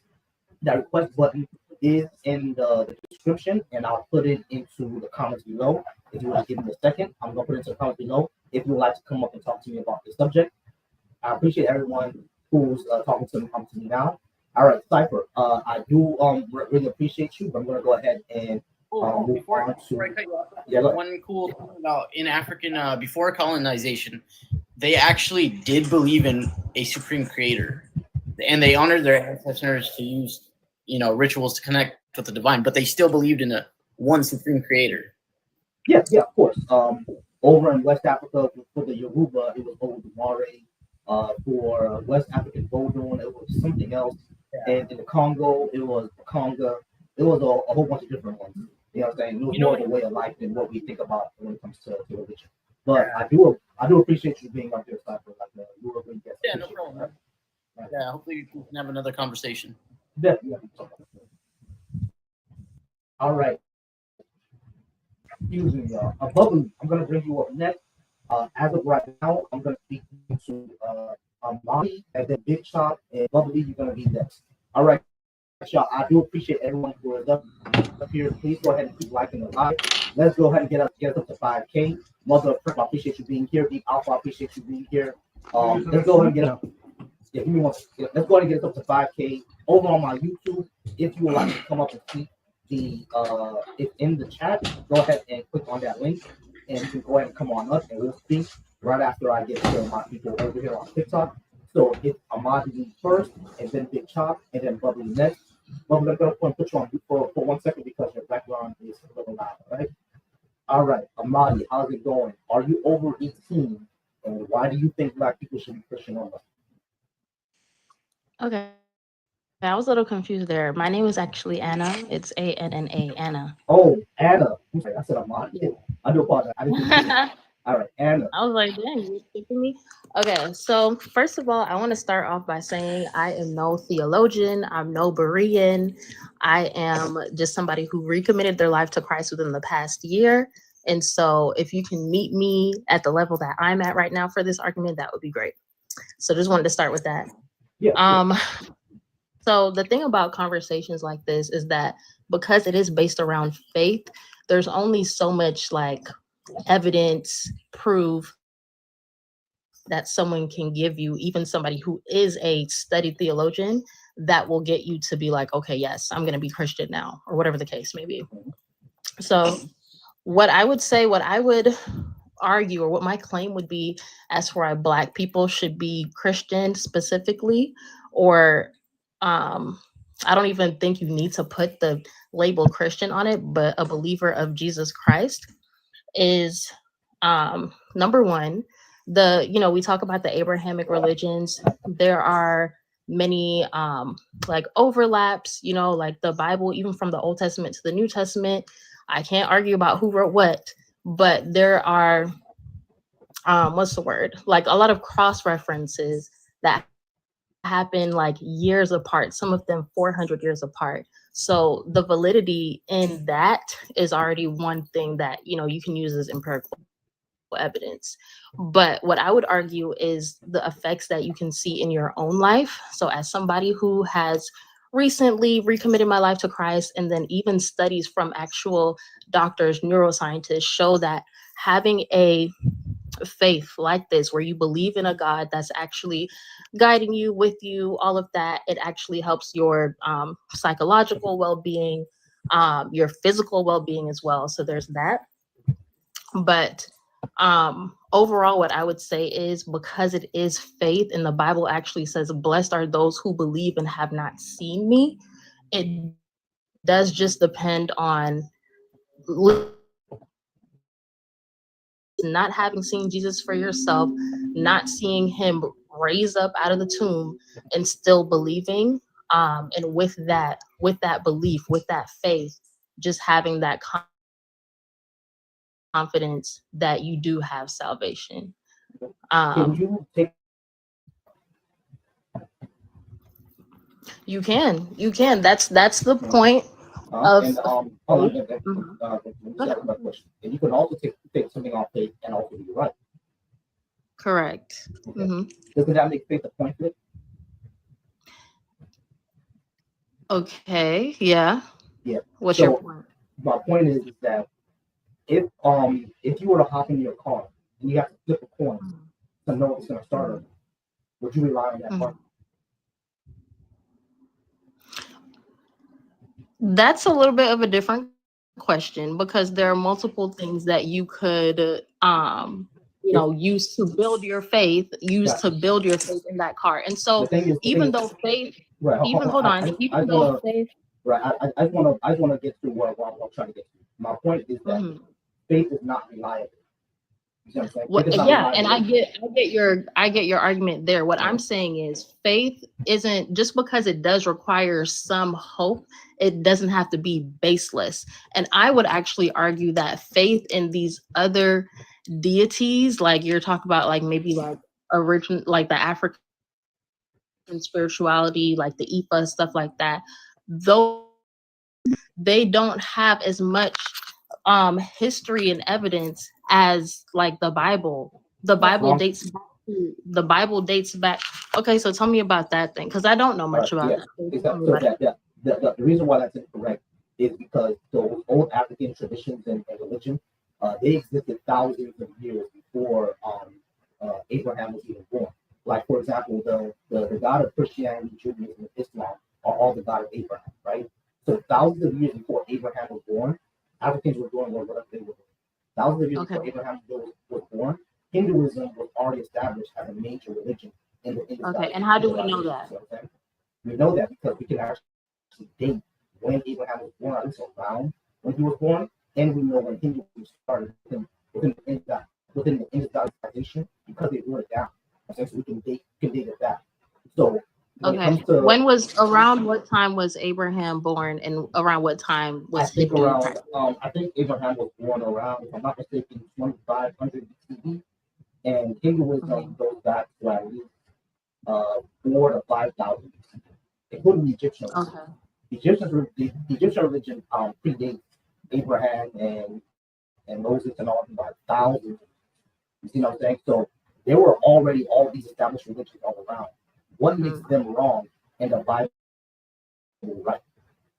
That request button is in the description, and I'll put it into the comments below. If you want to give me a second, I'm going to put it into the comments below. If you would like to come up and talk to me about the subject, I appreciate everyone who's talking to me now. All right, Cypher, I do really appreciate you, but I'm going to go ahead and before I cut you off, one cool thing about in African before colonization, they actually did believe in a supreme creator, and they honored their ancestors to use rituals to connect with the divine, but they still believed in a one supreme creator. Yeah, of course. Over in West Africa for the Yoruba, it was Oludumare. For West African Vodun, it was something else. Yeah. And in the Congo, it was Conga. It was a whole bunch of different ones. You know what I'm saying? It was more of a way of life than what we think about when it comes to religion. But I do appreciate you being up there, Cypher. Like you were a great guest. Yeah, no problem. Right. Yeah, hopefully we can have another conversation. Definitely. All right. Excuse me, y'all. Bubbly, I'm gonna bring you up next. As of right now, I'm gonna speak to Molly, and then Big Chop and Bubbly. You're gonna be next. All right, y'all. I do appreciate everyone who is up here. Please go ahead and keep liking the live. Let's go ahead and get us up to 5K. Mother of Prep, I appreciate you being here. Deep Alpha, I appreciate you being here. Let's go ahead and get up. Yeah, give me one. Let's go ahead and get us up to 5K over on my YouTube. If you would like to come up and speak, it's in the chat. Go ahead and click on that link, and you can go ahead and come on up, and we'll speak right after I get to my people over here on TikTok. So it's Ahmadi first, and then Big Chop, and then Bubbly next. Bubbly, I'm gonna put you on mute for 1 second because your background is a little loud, right? All right, Ahmadi, how's it going? Are you over 18? And why do you think Black people should be Christian only? Okay. I was a little confused there. My name is actually Anna. It's Anna, Anna. Oh, Anna. I'm sorry, I said Ahmadi. Yeah. I do apologize. I didn't think I All right, Anna. was like, dang, you skipping me? Okay, so first of all, I want to start off by saying I am no theologian. I'm no Berean. I am just somebody who recommitted their life to Christ within the past year. And so if you can meet me at the level that I'm at right now for this argument, that would be great. So just wanted to start with that. Yeah. Um, So the thing about conversations like this is that because it is based around faith, there's only so much like evidence, proof that someone can give you, even somebody who is a studied theologian, that will get you to be like, okay, yes, I'm going to be Christian now, or whatever the case may be. So what I would say, what I would argue, or what my claim would be as for why Black people should be Christian specifically, or I don't even think you need to put the label Christian on it, but a believer of Jesus Christ is number one, we talk about the Abrahamic religions. There are many like overlaps, like the Bible, even from the Old Testament to the New Testament. I can't argue about who wrote what, but there are what's the word? Like a lot of cross references that happen like years apart, some of them 400 years apart. So the validity in that is already one thing that, you can use as empirical evidence. But what I would argue is the effects that you can see in your own life. So as somebody who has recently recommitted my life to Christ, and then even studies from actual doctors, neuroscientists show that having a faith like this, where you believe in a God that's actually guiding you, with you, all of that, it actually helps your psychological well-being, your physical well-being as well. So there's that. But overall, what I would say is, because it is faith, and the Bible actually says, blessed are those who believe and have not seen me, it does just depend on not having seen Jesus for yourself, not seeing him raise up out of the tomb, and still believing. And with that belief, with that faith, just having that confidence that you do have salvation. Can you take? You can. That's the point of And hold on, let me ask my question. And you can also take something off faith and also be right. correct. Okay. Mhm. Doesn't that make faith a point flip? Okay. Yeah. Yeah. What's So your point? my point is that if you were to hop into your car and you have to flip a coin to know if it's gonna start or not, would you rely on that part? That's a little bit of a different question, because there are multiple things that you could use to build your faith, use to build your faith in that car. And so even though faith, right, even hold on, even though faith, right, I just wanna get to where I'm trying to get to. My point is that faith is not reliable. You know what I'm saying? yeah, and I get your argument there. What I'm saying is, faith isn't, just because it does require some hope, it doesn't have to be baseless. And I would actually argue that faith in these other deities, like you're talking about, like maybe like like the African spirituality, like the Ifa, stuff like that, though they don't have as much history and evidence as like the Bible. The Bible dates back. Okay, so tell me about that thing, because I don't know much about that. The reason why that's incorrect is because those old African traditions and religion, they existed thousands of years before Abraham was even born. Like, for example, the God of Christianity, Judaism, and Islam are all the God of Abraham, right? So thousands of years before Abraham was born, Africans were doing whatever they were doing. Thousands of years before Abraham was born, Hinduism was already established as a major religion Okay, and how do we know that? We know that because we can actually date when Abraham was born, at least around when he was born, and we know when he started within the industrialization because they wrote it down. Okay, so we can date it back. So when it Okay, comes to when was around what time was Abraham born, and around what time I was think Hindu around practice? I think Abraham was born around, if I'm not mistaken, 2500 BCE, and Hinduism goes back to at least 4 to 5,000 BCE, including the Egyptian. Okay. The Egyptian religion predates Abraham and Moses and all of them by thousands. You see what I'm saying? So there were already all these established religions all around. What makes them wrong and the Bible right?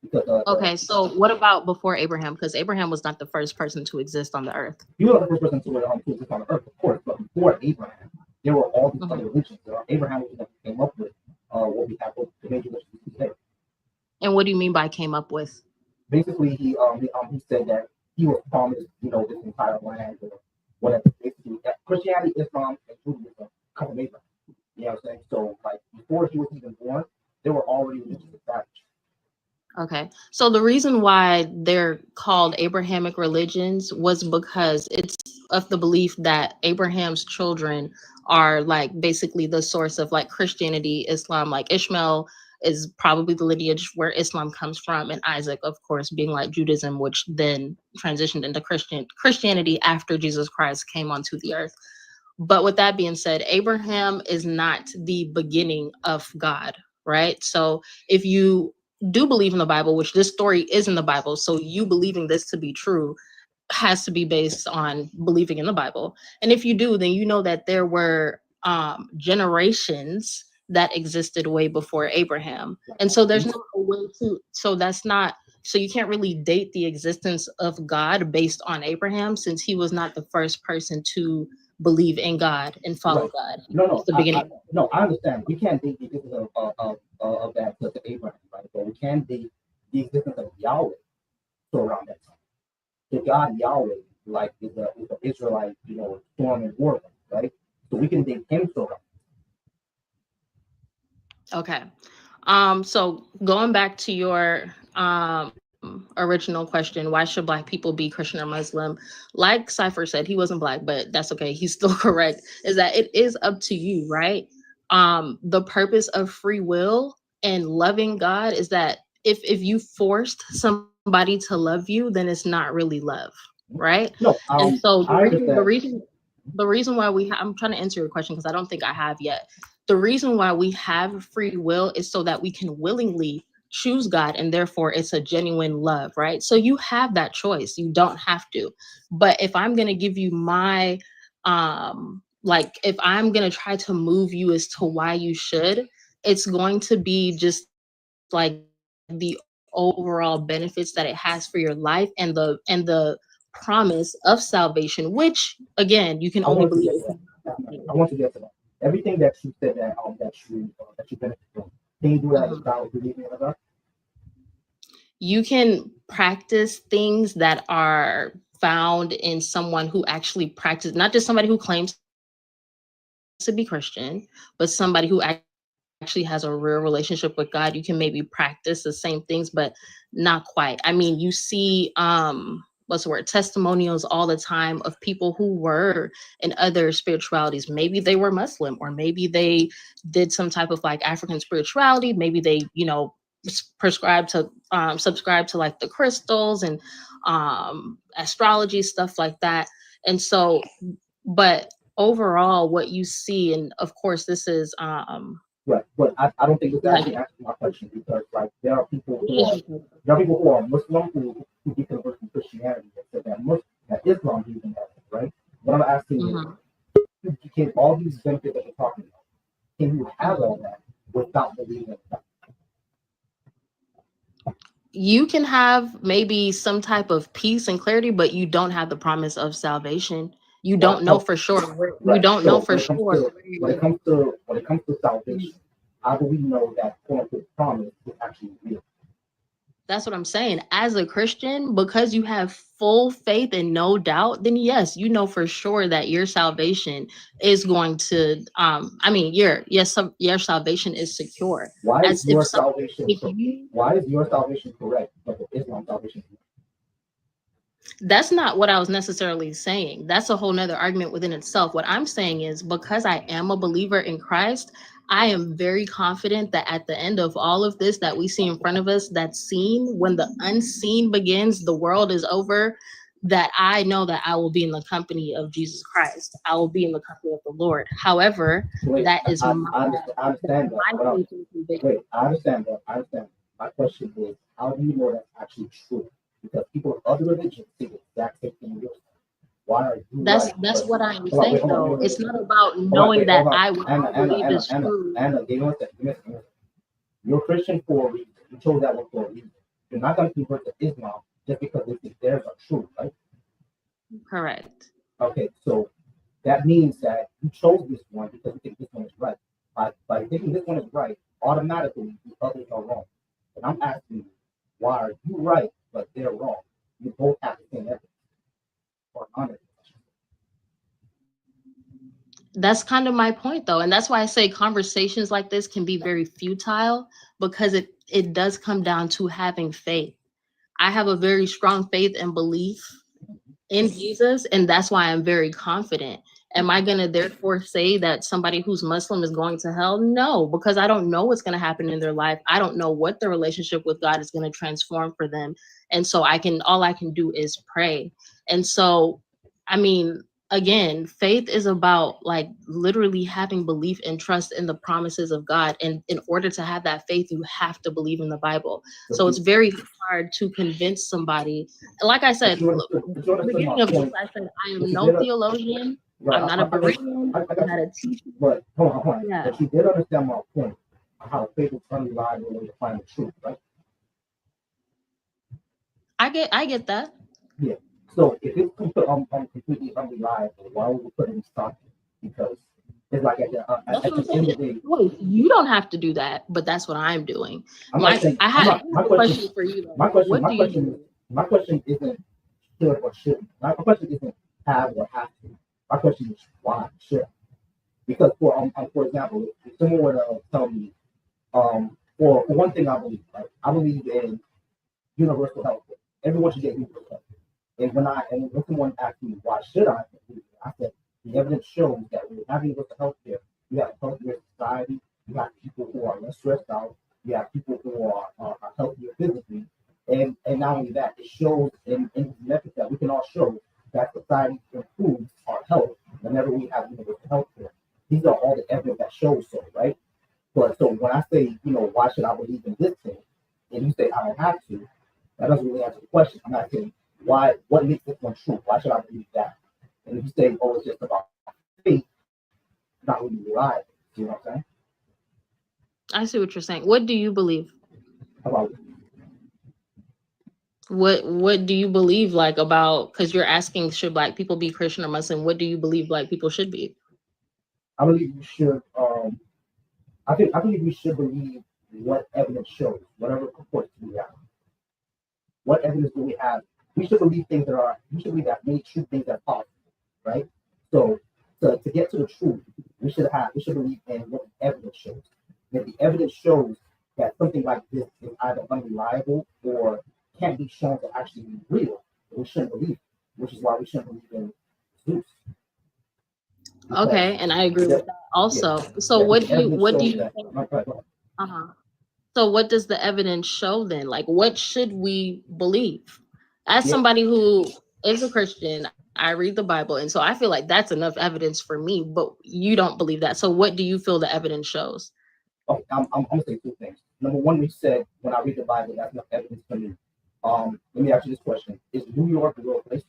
Because Okay, so what about before Abraham? Because Abraham was not the first person to exist on the earth. he was not the first person to exist on the earth, of course, but before Abraham, there were all these other religions. Abraham was the one who came up with what we have, the major religions today. And what do you mean by came up with? Basically, he said that he was promised, this entire land or whatever. Basically, Christianity, Islam, and Judaism come from Abraham. You know what I'm saying? So, like, before he was even born, there were already religions established. Okay, so the reason why they're called Abrahamic religions was because it's of the belief that Abraham's children are like basically the source of like Christianity, Islam, like Ishmael is probably the lineage where Islam comes from, and Isaac, of course, being like Judaism, which then transitioned into Christianity after Jesus Christ came onto the earth. But with that being said, Abraham is not the beginning of God, right? So if you do believe in the Bible, which this story is in the Bible, so you believing this to be true has to be based on believing in the Bible. And if you do, then you know that there were generations that existed way before Abraham. And so there's no way to, so that's not, so you can't really date the existence of God based on Abraham, since he was not the first person to believe in God and follow God. No, the beginning. I understand. We can't date the existence of that to Abraham, right? But we can date the existence of Yahweh to around that time. So God Yahweh, like is the Israelite, storm and war, right? So we can date him to around. Okay. So going back to your original question, why should Black people be Christian or Muslim? Like Cypher said, he wasn't Black, but that's okay. He's still correct. Is that it is up to you, right? The purpose of free will and loving God is that if you forced somebody to love you, then it's not really love, right? No, and so I the understand. reason why I'm trying to answer your question because I don't think I have yet. The reason why we have free will is so that we can willingly choose God, and therefore it's a genuine love, right? So you have that choice. You don't have to. But if I'm going to give you my like if I'm going to try to move you as to why you should, it's going to be just like the overall benefits that it has for your life and the promise of salvation, which again you can only believe. I want to get to that. Everything that you said that you benefit from. Can you do that without believing in God? You can practice things that are found in someone who actually practices, not just somebody who claims to be Christian, but somebody who actually has a real relationship with God. You can maybe practice the same things, but not quite. I mean, you see what's the word, testimonials all the time of people who were in other spiritualities. Maybe they were Muslim, or maybe they did some type of like African spirituality. Maybe they, subscribe to like the crystals and astrology, stuff like that. And so, but overall what you see, and of course this is right, but I don't think it's actually answering my question, because like there are people who are Muslim who deconvert from Christianity and said that Islam is in that, right? What I'm asking is, can all these benefits that you're talking about, can you have all that without believing in God? You can have maybe some type of peace and clarity, but you don't have the promise of salvation. You don't know for sure. You don't know for sure. When it comes to salvation, how do we know that quote unquote promise is actually real? That's what I'm saying. As a Christian, because you have full faith and no doubt, then yes, you know for sure that your salvation is going to I mean your salvation is secure. Why is As if your some salvation if you why is your salvation correct, but the Islam salvation is That's not what I was necessarily saying. That's a whole nother argument within itself. What I'm saying is because I am a believer in Christ, I am very confident that at the end of all of this that we see in front of us, that scene, when the unseen begins, the world is over, that I know that I will be in the company of Jesus Christ. I will be in the company of the Lord. However, Wait, that is I understand that. my But faith and conviction. wait, I understand that. I understand. My question is, how do you know that's actually true? Because people of other religions say the exact same thing you're saying. Why are you That's right? that's But what I am hold on, wait, saying hold on, though. wait, It's wait, not wait. about Hold on, knowing wait, that hold on. what I believe is true. Anna, give me one second. Give me a second. You're Christian for a reason. You chose that one for a reason. You're not going to convert to Islam just because they think theirs are true, right? Correct. Okay, so that means that you chose this one because you think this one is right. By thinking this one is right, automatically the others are wrong. And I'm asking you, why are you right but they're wrong? You both have the same evidence or honor. That's kind of my point though. And that's why I say conversations like this can be very futile because it does come down to having faith. I have a very strong faith and belief in Jesus, and that's why I'm very confident. Am I going to therefore say that somebody who's Muslim is going to hell? No, because I don't know what's going to happen in their life. I don't know what their relationship with God is going to transform for them. And so all I can do is pray. And so, I mean, again, faith is about like literally having belief and trust in the promises of God. And in order to have that faith, you have to believe in the Bible. So it's very hard to convince somebody. Like I said, look, But you at the understood my beginning of this, point. I said I But am you no did, theologian. right? I'm not a Berean. I I'm got not you. a teacher. But hold on. Yeah, But you did understand my point on how faith is unreliable when you find the truth, right? I get that. Yeah. So if it's completely unreliable, why would we put it in stock? Because it's like That's at what I'm the end of the saying. day, Wait, you don't have to do that, but that's what I'm doing. I'm not saying I I'm had not. a question for you though. What do you believe? My question isn't should or shouldn't. My question isn't have or have to. My question is why should. Because for example, if someone were to tell me for one thing I believe, right? I believe in universal health care. Everyone should get universal health care. And when someone asked me why should I believe it, I said the evidence shows that when you have universal health care, you have a healthier society, you have people who are less stressed out, you have people who are healthier physically, and not only that, it shows in methods that we can all show that society improves our health whenever we have universal health care. These are all the evidence that shows so, right? But so when I say, why should I believe in this thing, and you say I don't have to, that doesn't really answer the question. I'm not saying why, what makes this one true? Why should I believe that? And if you say, oh, it's just about faith, not really reliable. You know what I'm saying? I see what you're saying. What do you believe? About What do you believe like about, because you're asking should black people be Christian or Muslim? What do you believe black people should be? I believe we should. I believe we should believe what evidence shows, whatever purports to be reality. What evidence do we have? We should believe things that are. We should believe that many true things are possible, right? So, to get to the truth, we should believe in what the evidence shows. And if the evidence shows that something like this is either unreliable or can't be shown to actually be real, then we shouldn't believe it. Which is why we shouldn't believe in Zeus. Because Okay, and I agree with that yeah, also. So yeah, what the do you evidence what do shows you that. think? Go ahead. Uh-huh. So what does the evidence show then? Like what should we believe? As Yeah, somebody who is a Christian, I read the Bible, and so I feel like that's enough evidence for me, but you don't believe that. So what do you feel the evidence shows? okay, I'm gonna say two things. Number one, we said when I read the Bible, that's enough evidence for me. Let me ask you this question: is New York a real place?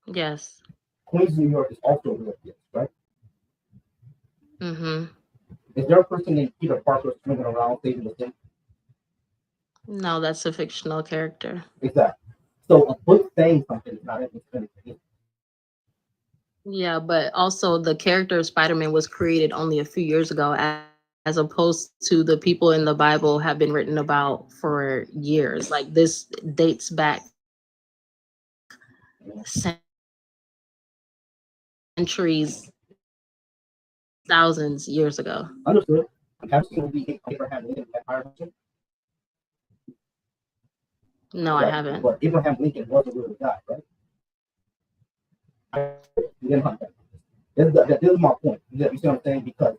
Yes. Queens, New York is also a real place, right? Mm-hmm. Is there a person named Peter Parker swinging around saving the day? No, that's a fictional character. Exactly. So a book saying something is not evidence for anything. Yeah, but also the character of Spider-Man was created only a few years ago as opposed to the people in the Bible have been written about for years. Like this dates back centuries, thousands years ago. Understood. Absolutely. Abraham Lincoln empire. No, I haven't. But Abraham Lincoln was a real guy, right? This is my point. You see what I'm saying? Because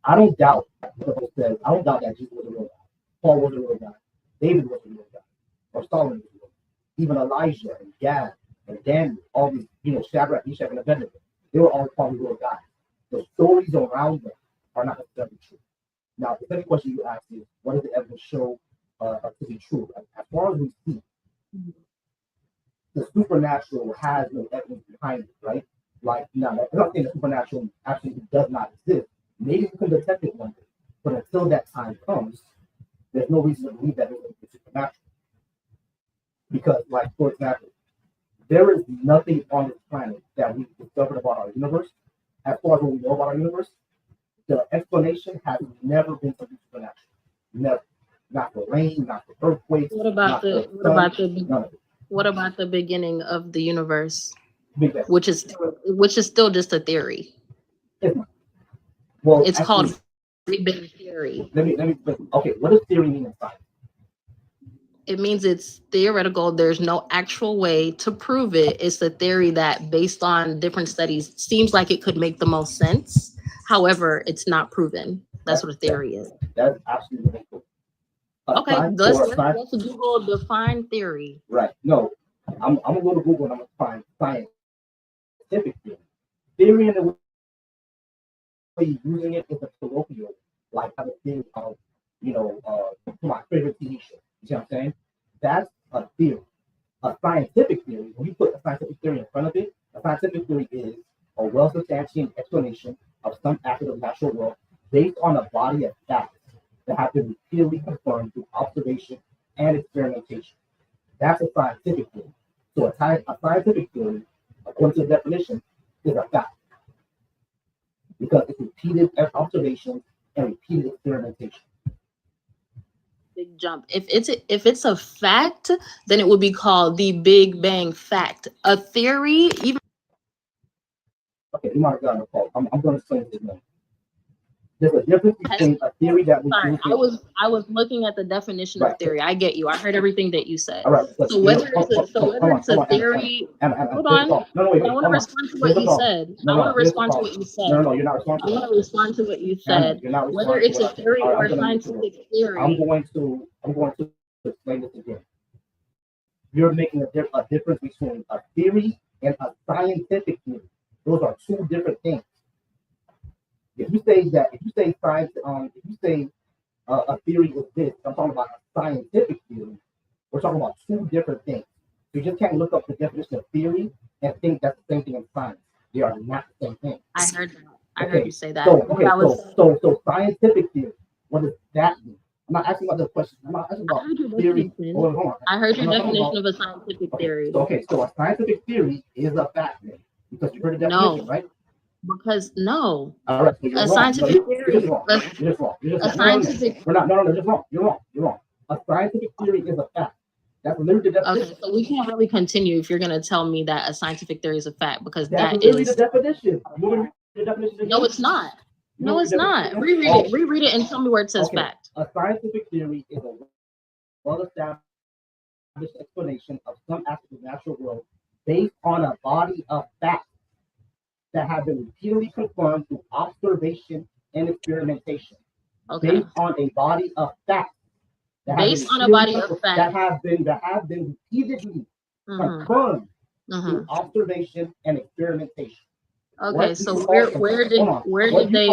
I don't doubt what the book says. I don't doubt that Jesus was a real guy. Paul was a real guy. David was a real guy. Or Solomon was a real guy. Even Elijah and Gad and Daniel, all these, Shadrach, Meshach, and Abednego, they were all probably real guys. The stories around them are not necessarily true. Now, the second question you asked is, what does the evidence show to be true? As far as we see, the supernatural has no evidence behind it, right? Like, now, I'm not saying the supernatural absolutely does not exist. Maybe we can detect it one day, but until that time comes, there's no reason to believe that it's supernatural. Because, like, for example, there is nothing on this planet that we've discovered about our universe. As far as what we know about our universe, the explanation has never been something supernatural. Never. Not for rain, not for earthquakes. What about the beginning of the universe, which is still just a theory? Well, it's called Big Bang theory. Okay, what does theory mean in science? It means it's theoretical. There's no actual way to prove it. It's a theory that, based on different studies, seems like it could make the most sense. However, it's not proven. That's what a theory is. That's absolutely cool. Okay, let's Google define theory. Right. No, I'm gonna go to Google and I'm gonna find scientific theory. Theory in the way you're using it is a colloquial, like I have a theory of, my favorite TV show. You see what I'm saying? That's a theory. A scientific theory, when you put a scientific theory in front of it, a scientific theory is a well-substantiated explanation of some aspect of the natural world based on a body of facts that have been repeatedly confirmed through observation and experimentation. That's a scientific theory. So a scientific theory, according to the definition, is a fact. Because it's repeated observation and repeated experimentation. Big jump. If it's a fact, then it would be called the Big Bang fact. A theory, even. Okay, you might have gotten a call. I'm going to explain this now. There's a difference between a theory that we Sorry, I was looking at the definition of theory. I get you. I heard everything that you said. All right. So whether it's a theory, hold on. No, I want to respond to what you said. I want to respond to what you said. No, you're not responding. I want to respond to what you said. Whether it's a theory or a scientific theory. I'm going to explain this again. You're making a difference between a theory and a scientific theory. Those are two different things. If you say science, if you say a theory is this, I'm talking about a scientific theory. We're talking about two different things. You just can't look up the definition of theory and think that's the same thing in science. They are not the same thing. I heard that. I heard you say that. So scientific theory. What does that mean? I'm not asking about the question. I'm not asking about theory. Hold on. I heard your definition of a scientific theory. So a scientific theory is a fact, because you heard the definition, right? Because no, all right, so a scientific theory. You're just wrong. A scientific. We're not. No, you're wrong. You're wrong. A scientific theory is a fact. That's literally the definition. Okay, so we can't really continue if you're going to tell me that a scientific theory is a fact, because that's that literally is the definition. The definition. No, it's not. No, it's not. Reread it and tell me where it says fact. A scientific theory is a well-established explanation of some aspect of the natural world based on a body of facts that have been repeatedly confirmed through observation and experimentation. Okay. Based on a body of facts. Based on a body of facts that have been repeatedly confirmed through observation and experimentation. Okay, so where did they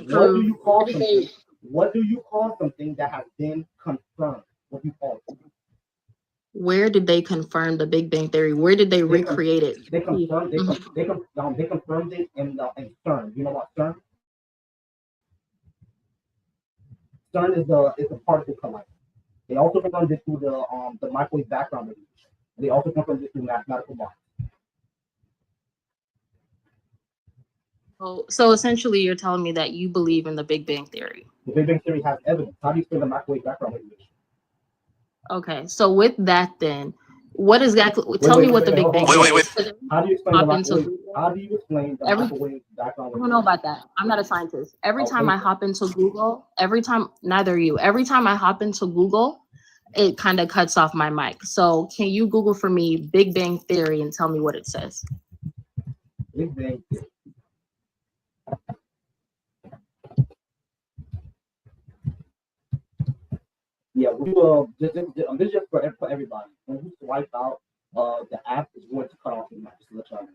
prove? What do you call something that has been confirmed? What do you call it? Where did they confirm the Big Bang theory? Where did they recreate it? They confirmed it in CERN. You know what CERN? CERN is a particle collider. They also confirmed it through the microwave background radiation. They also confirmed it through mathematical models. So essentially, you're telling me that you believe in the Big Bang Theory. The Big Bang Theory has evidence. How do you explain the microwave background radiation? Okay, so with that, then, what exactly? Tell me what the Big Bang Theory is. 'Cause How do you explain the hop into microwave? Google, How do you explain the every microwave background I don't radiation? know about that. I'm not a scientist. Every time Okay. I hop into Google, neither are you. Every time I hop into Google, it kind of cuts off my mic. So can you Google for me Big Bang Theory and tell me what it says? Big Bang Theory. Yeah, we will. This is just for everybody. When we swipe out, the app is going to cut off your mic. Just to let y'all know.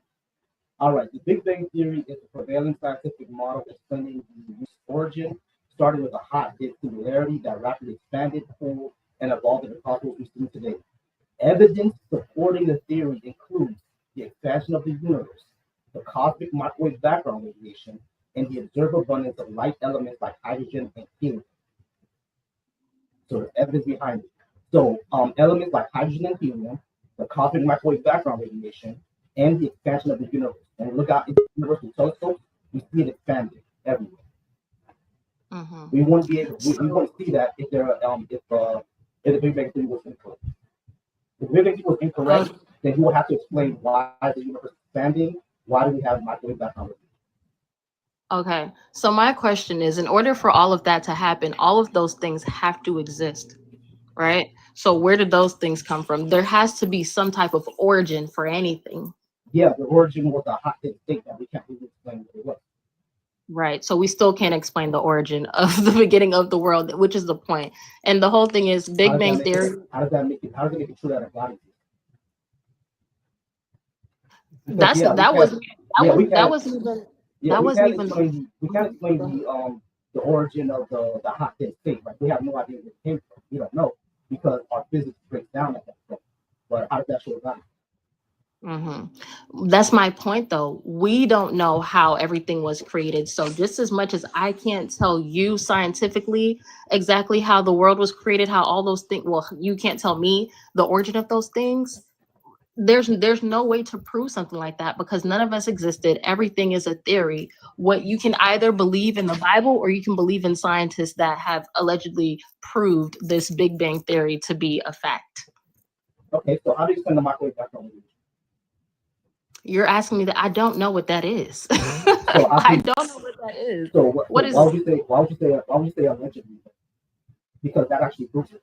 All right, the Big Bang Theory is a prevailing scientific model explaining the origin, starting with a hot bit singularity that rapidly expanded, cooled, and evolved into the cosmos we see today. Evidence supporting the theory includes the expansion of the universe, the cosmic microwave background radiation, and the observed abundance of light elements like hydrogen and helium. So there's evidence behind it. So elements like hydrogen and helium, the cosmic microwave background radiation, and the expansion of the universe. When we look out into the universe with telescopes, we see it expanding everywhere. Mm-hmm. We wouldn't be able. We wouldn't see that if the Big Bang Theory was incorrect. If the Big Bang Theory was incorrect, then you would have to explain why the universe is expanding. Why do we have microwave background radiation? Okay, so my question is, in order for all of that to happen, all of those things have to exist, right? So where did those things come from? There has to be some type of origin for anything. Yeah, the origin was a hot state that we can't really explain what it was. Right. So we still can't explain the origin of the beginning of the world, which is the point. And the whole thing is Big Bang Theory. How does that make it true that a God exists? That wasn't even we can't explain the origin of the hot state, right? We have no idea where it came from. We don't know because our physics breaks down at that point. But how does that show God? Mm-hmm. That's my point, though. We don't know how everything was created. So just as much as I can't tell you scientifically exactly how the world was created, how all those things, well, you can't tell me the origin of those things. There's no way to prove something like that because none of us existed. Everything is a theory. What you can either believe in the Bible or you can believe in scientists that have allegedly proved this Big Bang Theory to be a fact. Okay, so how do you explain the microwave background radiation? You're asking me that. I don't know what that is. So I don't know what that is. So what is? Why would you say allegedly? Because that actually proves it.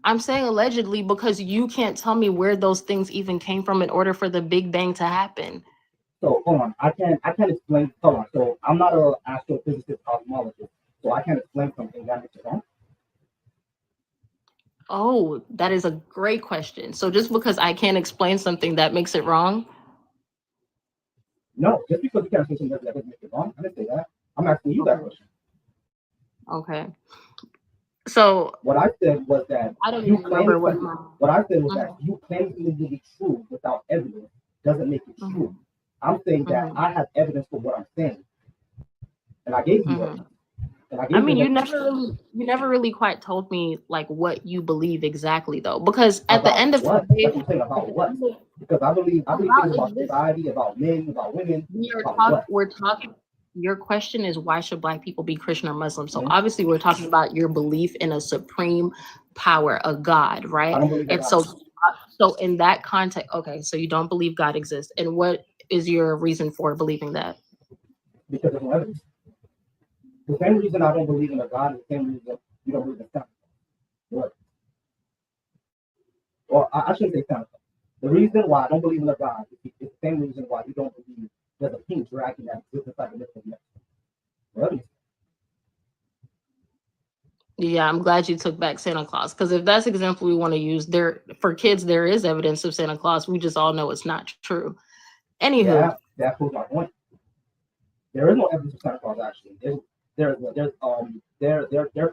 I'm saying allegedly because you can't tell me where those things even came from in order for the Big Bang to happen. So hold on, I can't explain. Hold on, so I'm not an astrophysicist cosmologist, so I can't explain something that makes it wrong. Oh, that is a great question. So just because I can't explain something that makes it wrong? No, just because you can't explain something that doesn't make it wrong. I didn't say that. I'm asking you that question. Okay. So what I said was that I don't even remember what I said was that you claim something to be true without evidence doesn't make it true. I'm saying that I have evidence for what I'm saying, and I gave you evidence. I mean, you never really quite told me like what you believe exactly, though, because at the end of the day, about what? Because I believe things about society, about men, about women. We're talking. Your question is why should Black people be Christian or Muslim? So obviously, we're talking about your belief in a supreme power, a God, right? And so in that context, okay, so you don't believe God exists, and what is your reason for believing that? Because there's no evidence. The same reason I don't believe in a God is the same reason you don't believe in Santa. What? Or I shouldn't say Santa. The reason why I don't believe in a God is the same reason why you don't believe there's a pink dragon that exists inside the myth of Mexico. Yeah, I'm glad you took back Santa Claus, because if that's the example we want to use, there for kids, there is evidence of Santa Claus. We just all know it's not true. Anywho, yeah, that proves my point. There is no evidence of Santa Claus actually. Their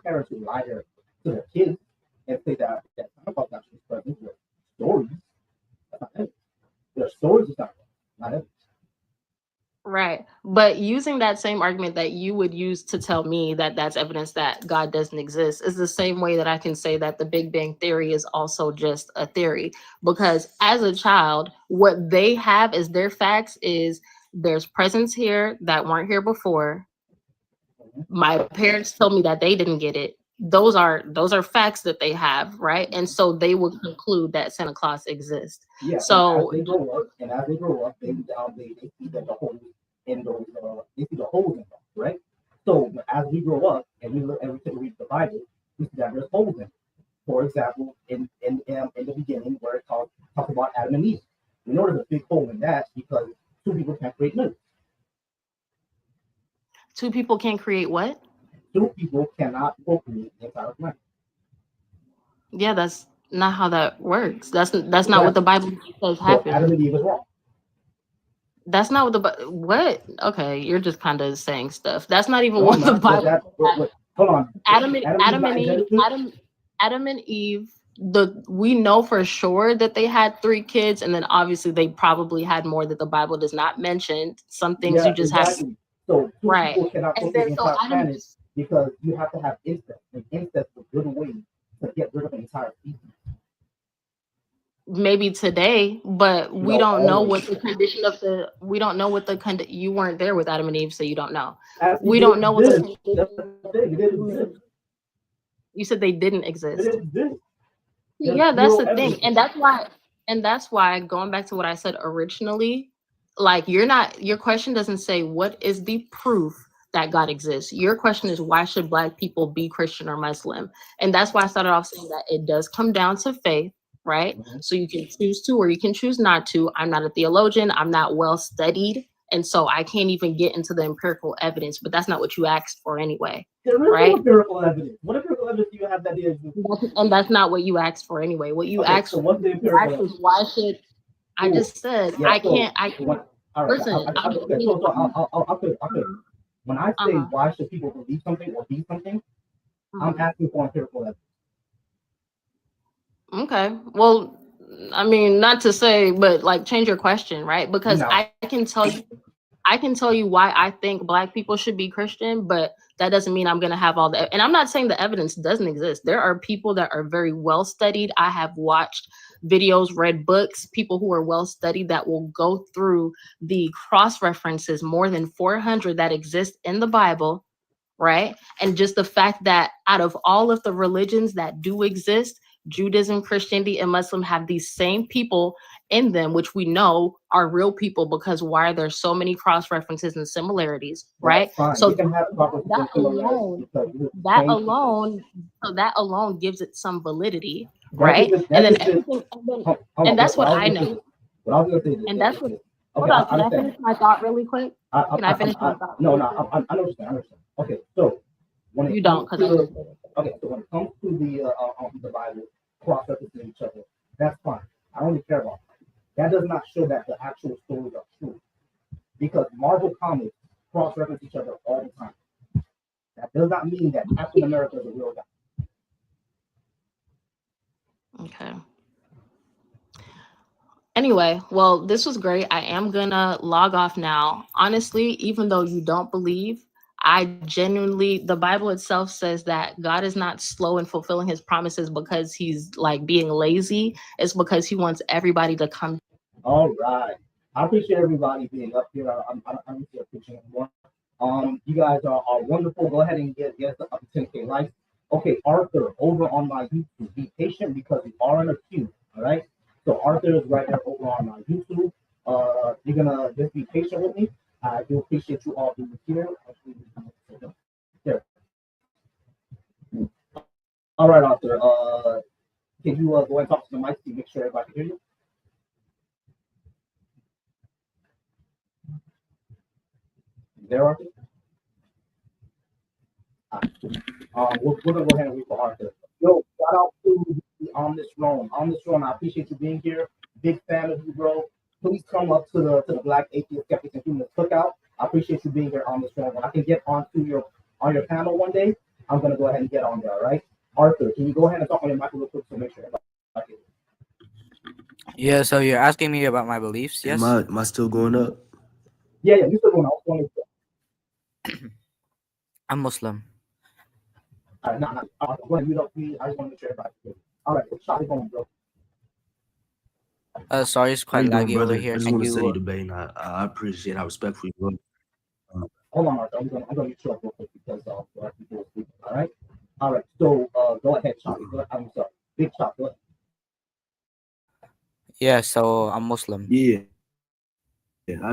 parents who lie to their kids and say that Santa Claus actually is present with stories. That's not evidence. There are stories of Santa Claus, not evidence. Right. But using that same argument that you would use to tell me that that's evidence that God doesn't exist is the same way that I can say that the Big Bang Theory is also just a theory. Because as a child, what they have as their facts is there's presents here that weren't here before. My parents told me that they didn't get it. Those are facts that they have, right? And so they would conclude that Santa Claus exists. Yeah, So and as they grow up, they see that the holes in those they see the holes in them, right? So as we grow up and we look and we read the Bible, we see that there's holes in it. For example, in the beginning where it talks about Adam and Eve, we know there's a big hole in that because two people can't create new. two people can create what? Two people cannot procreate the entire planet. Yeah, that's not how that works. That's not Exactly. what the Bible says So happened. Adam and Eve is wrong. That's not what what? Okay, you're just kind of saying stuff. That's not even No, what I'm the not. Bible says. Hold on. Adam Eve and not in Eve, Genesis? Adam and Eve. We know for sure that they had 3 kids, and then obviously they probably had more that the Bible does not mention. Some things you Yeah, just have exactly. So two right. people cannot And procreate then the so entire Adam, planet because you have to have incest. And incest is a good way to get rid of an entire species. maybe today, but we No, don't know always. what the condition of the. We don't know what the you weren't there with Adam and Eve, so you don't know. As We it don't know what the exists. That's condition. the thing. It didn't exist. You said they didn't It exist. didn't exist. There's Yeah, that's zero the thing. evidence. And that's why going back to what I said originally, like your question doesn't say what is the proof that God exists. Your question is why should Black people be Christian or Muslim? And that's why I started off saying that it does come down to faith, right? So you can choose to or you can choose not to. I'm not a theologian, I'm not well studied, and so I can't even get into the empirical evidence, but that's not what you asked for anyway. There is right? no empirical evidence. What empirical evidence do you have that is? And that's not what you asked for anyway. What you Okay, asked so what's the empirical evidence? why should I Cool. just said Yeah, I so can't all right. listen. Okay, so I'll when I say why should people believe something or be something, I'm asking for empirical evidence. Okay. Well, I mean, not to say, but like change your question, right? Because No. I can tell you why I think Black people should be Christian, but that doesn't mean I'm going to have all the. And I'm not saying the evidence doesn't exist. There are people that are very well studied. I have watched videos, read books, people who are well studied that will go through the cross references, more than 400 that exist in the Bible, right? And just the fact that out of all of the religions that do exist, Judaism, Christianity, and Muslim have these same people in them, which we know are real people because why are there so many cross references and similarities, right? So that alone gives it some validity, right? And then everything, and that's what I know. And that's what. Hold on, can I finish my thought really quick? Can I finish my thought? No, I understand. Okay, so when you don't, because okay, so when it comes to the Bible cross referencing each other, that's fine. I don't really care about that. That does not show that the actual stories are true, because Marvel comics cross reference each other all the time. That does not mean that Captain America is a real guy. Okay. Anyway, well, this was great. I am gonna log off now. Honestly, even though you don't believe, I genuinely, the Bible itself says that God is not slow in fulfilling his promises because he's like being lazy. It's because he wants everybody to come. All right. I appreciate everybody being up here. I don't see a picture anymore. You guys are wonderful. Go ahead and get up to 10K likes. Okay, Arthur, over on my YouTube. Be patient because we are in a queue. All right. So Arthur is right there over on my YouTube. You're gonna just be patient with me. I do appreciate you all being here. There. All right, Arthur. Can you go and talk to the mic to make sure everybody can hear you? There, Arthur. We're gonna go ahead and wait for Arthur. Yo, shout out to on this Rome. On this Rome, I appreciate you being here. Big fan of you, bro. Please come up to the Black Atheist Skeptics and Humanists Cookout. I appreciate you being here on this Rome. When I can get on your panel one day, I'm gonna go ahead and get on there. All right, Arthur, can you go ahead and talk on your mic real quick to make sure everybody. Yeah, so you're asking me about my beliefs, yes? Am I still going up? Yeah, you're still going up. I'm Muslim. All right, no, you don't. I just want to make sure everybody. All right, shot is going, bro. Sorry, it's How quite you doing, laggy over brother? here. I just Can want to say, you? debate, and I appreciate how respectful you are. Hold on, Mark. I'm gonna get you up real quick because there are people speaking. All right. All right. So go ahead, Chop. I'm sorry, Big Chop. Go ahead. Yeah, so I'm Muslim. Yeah, I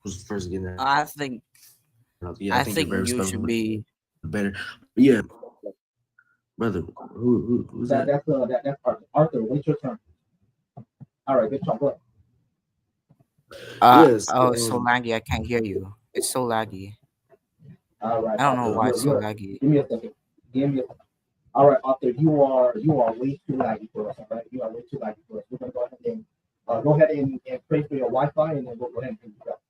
was first getting that. I think Yeah, I I think you're think very you should respectful, be. better. Yeah, brother, who's that? That's Arthur. Arthur, wait your turn. All right, Big Chop. Go ahead. Yes, Oh, it's so laggy. I can't hear you. It's so laggy. All right, I don't know Arthur. why it's so laggy. Give me a second. Give me a second. All right, Arthur. You are way too laggy for us. All right, you are way too laggy for us. We're gonna go ahead and pray for your Wi-Fi, and then we'll go ahead and pick you up.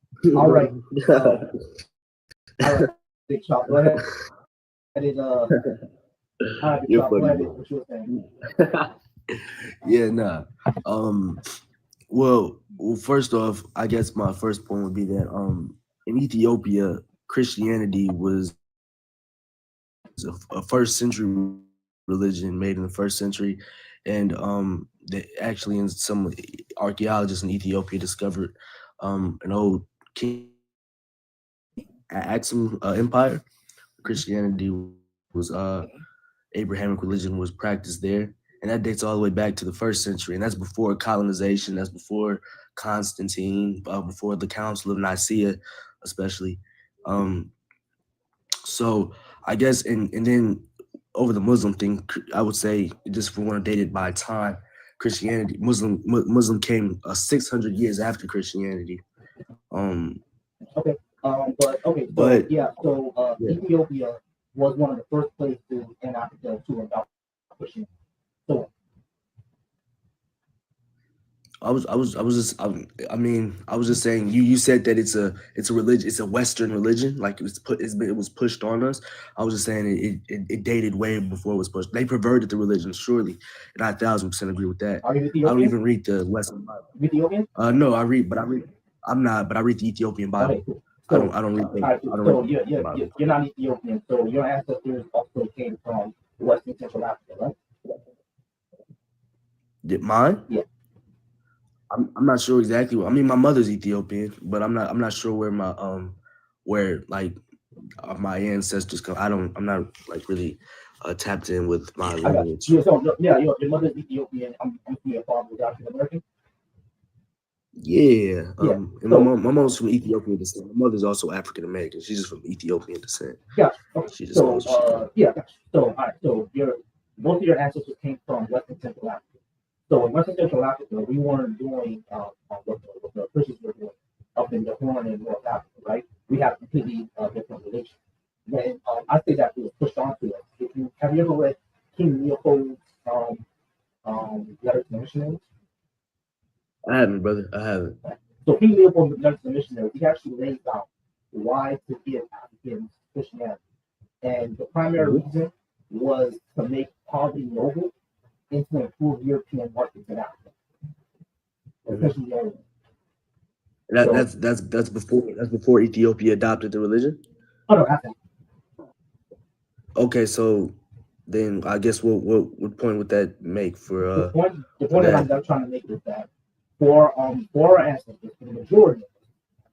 All right. All right, Big Chop. Go ahead. And, all right, Big You're Chop. Go funny, ahead. bro. What you were saying? Yeah, nah. Well, first off, I guess my first point would be that in Ethiopia, Christianity was a first century religion made in the first century, and actually, in some archaeologists in Ethiopia discovered an old king Axum empire. Christianity was Abrahamic religion was practiced there, and that dates all the way back to the first century, and that's before colonization, that's before Constantine, before the Council of Nicaea, especially. Um, so I guess, and then over the Muslim thing, I would say just if we want to date it by time, Christianity, Muslim came 600 years after Christianity. Okay. But okay. So But yeah. So yeah. Ethiopia was one of the first places in Africa to adopt Christianity. So I was just saying. You said that it's a religion. It's a Western religion. Like it was pushed on us. I was just saying it dated way before it was pushed. They perverted the religion, surely, and I 1,000% agree with that. are you I Ethiopian? don't even read the Western Bible. Ethiopian? No, I read, but I read. I'm not, but I read the Ethiopian Bible. Okay. Cool. So I don't read. all right, I don't so read the Bible. you're not Ethiopian. So your ancestors also came from West and Central Africa, right? Did mine? Yeah. I'm not sure exactly. I mean, my mother's Ethiopian, but I'm not sure where my where like my ancestors come. I'm not like really tapped in with my I got you. lineage. Yeah, so yeah, your mother's Ethiopian. I'm your father was African American. Yeah. Yeah. And So my mom's from Ethiopian descent. My mother's also African American. She's just from Ethiopian descent. gotcha. Okay. She just So knows where she from. yeah, gotcha. So all right, so most of your ancestors came from West and Central Africa. So in West and Central Africa, we weren't doing what the Christians were doing up in the Horn in North Africa, right? We have completely different religion. Then I say that it was pushed onto us. If you have you ever read King Leopold's letter to the missionaries? I haven't, brother. I haven't. So King Leopold's letter to the missionaries, he actually lays out why to give Africans Christianity, and the primary reason was to make poverty noble and to improve European markets in Africa, especially the oil. That's before Ethiopia adopted the religion. Oh no, after. Okay, so then I guess what point would that make for The point for that that? I'm trying to make is that for our ancestors, for the majority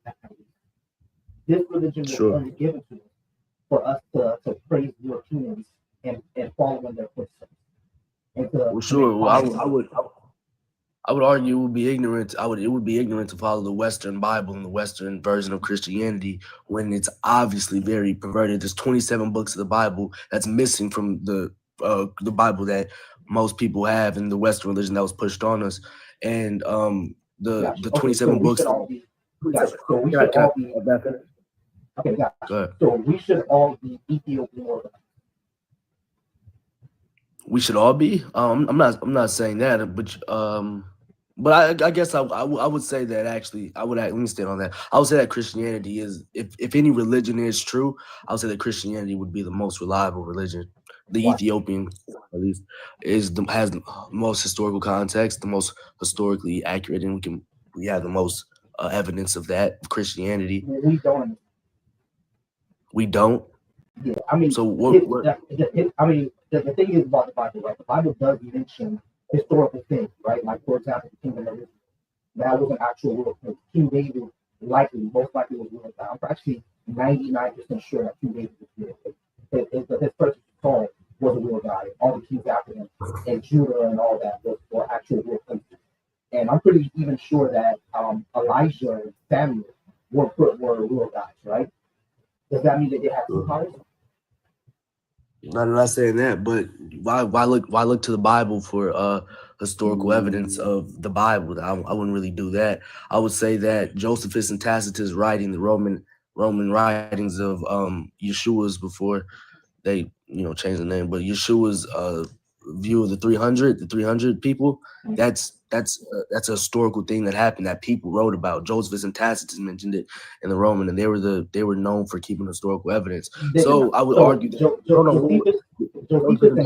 of us, this religion was Sure. only given to us for us to praise Europeans and follow in their footsteps. And Well, sure. Well, I would argue it would be ignorant. It would be ignorant to follow the Western Bible and the Western version of Christianity when it's obviously very perverted. There's 27 books of the Bible that's missing from the Bible that most people have in the Western religion that was pushed on us, and Gotcha. the Okay, 27 so we books. should all be. Gotcha. So we should all be. Okay, gotcha. Go ahead. So we should all be Ethiopian Orthodox. We should all be. I'm not saying that, but I guess I would say that actually let me stand on that. I would say that Christianity is, if any religion is true, I would say that Christianity would be the most reliable religion. The Why? Ethiopian, at least, has the most historical context, the most historically accurate, and we have the most evidence of that of Christianity. We don't. We don't. Yeah, I mean, So what? I mean, the thing is about the Bible, right? The Bible does mention historical things, right? Like for example, the kingdom of Israel. That was an actual real thing. King David most likely was real. I'm actually 99% sure that King David was real. His person Saul was a real guy. All the kings after him and Judah and all that were actual real places. And I'm pretty even sure that Elijah and Samuel were real guys, right? Does that mean that they have superpowers? I'm not saying that, but why look to the Bible for historical evidence of the Bible? I wouldn't really do that. I would say that Josephus and Tacitus writing the Roman writings of Yeshua's before they changed the name, but Yeshua's view of the 300 people, that's a historical thing that happened that people wrote about. Josephus and Tacitus mentioned it in the Roman, and they were known for keeping historical evidence. So I would argue that Josephus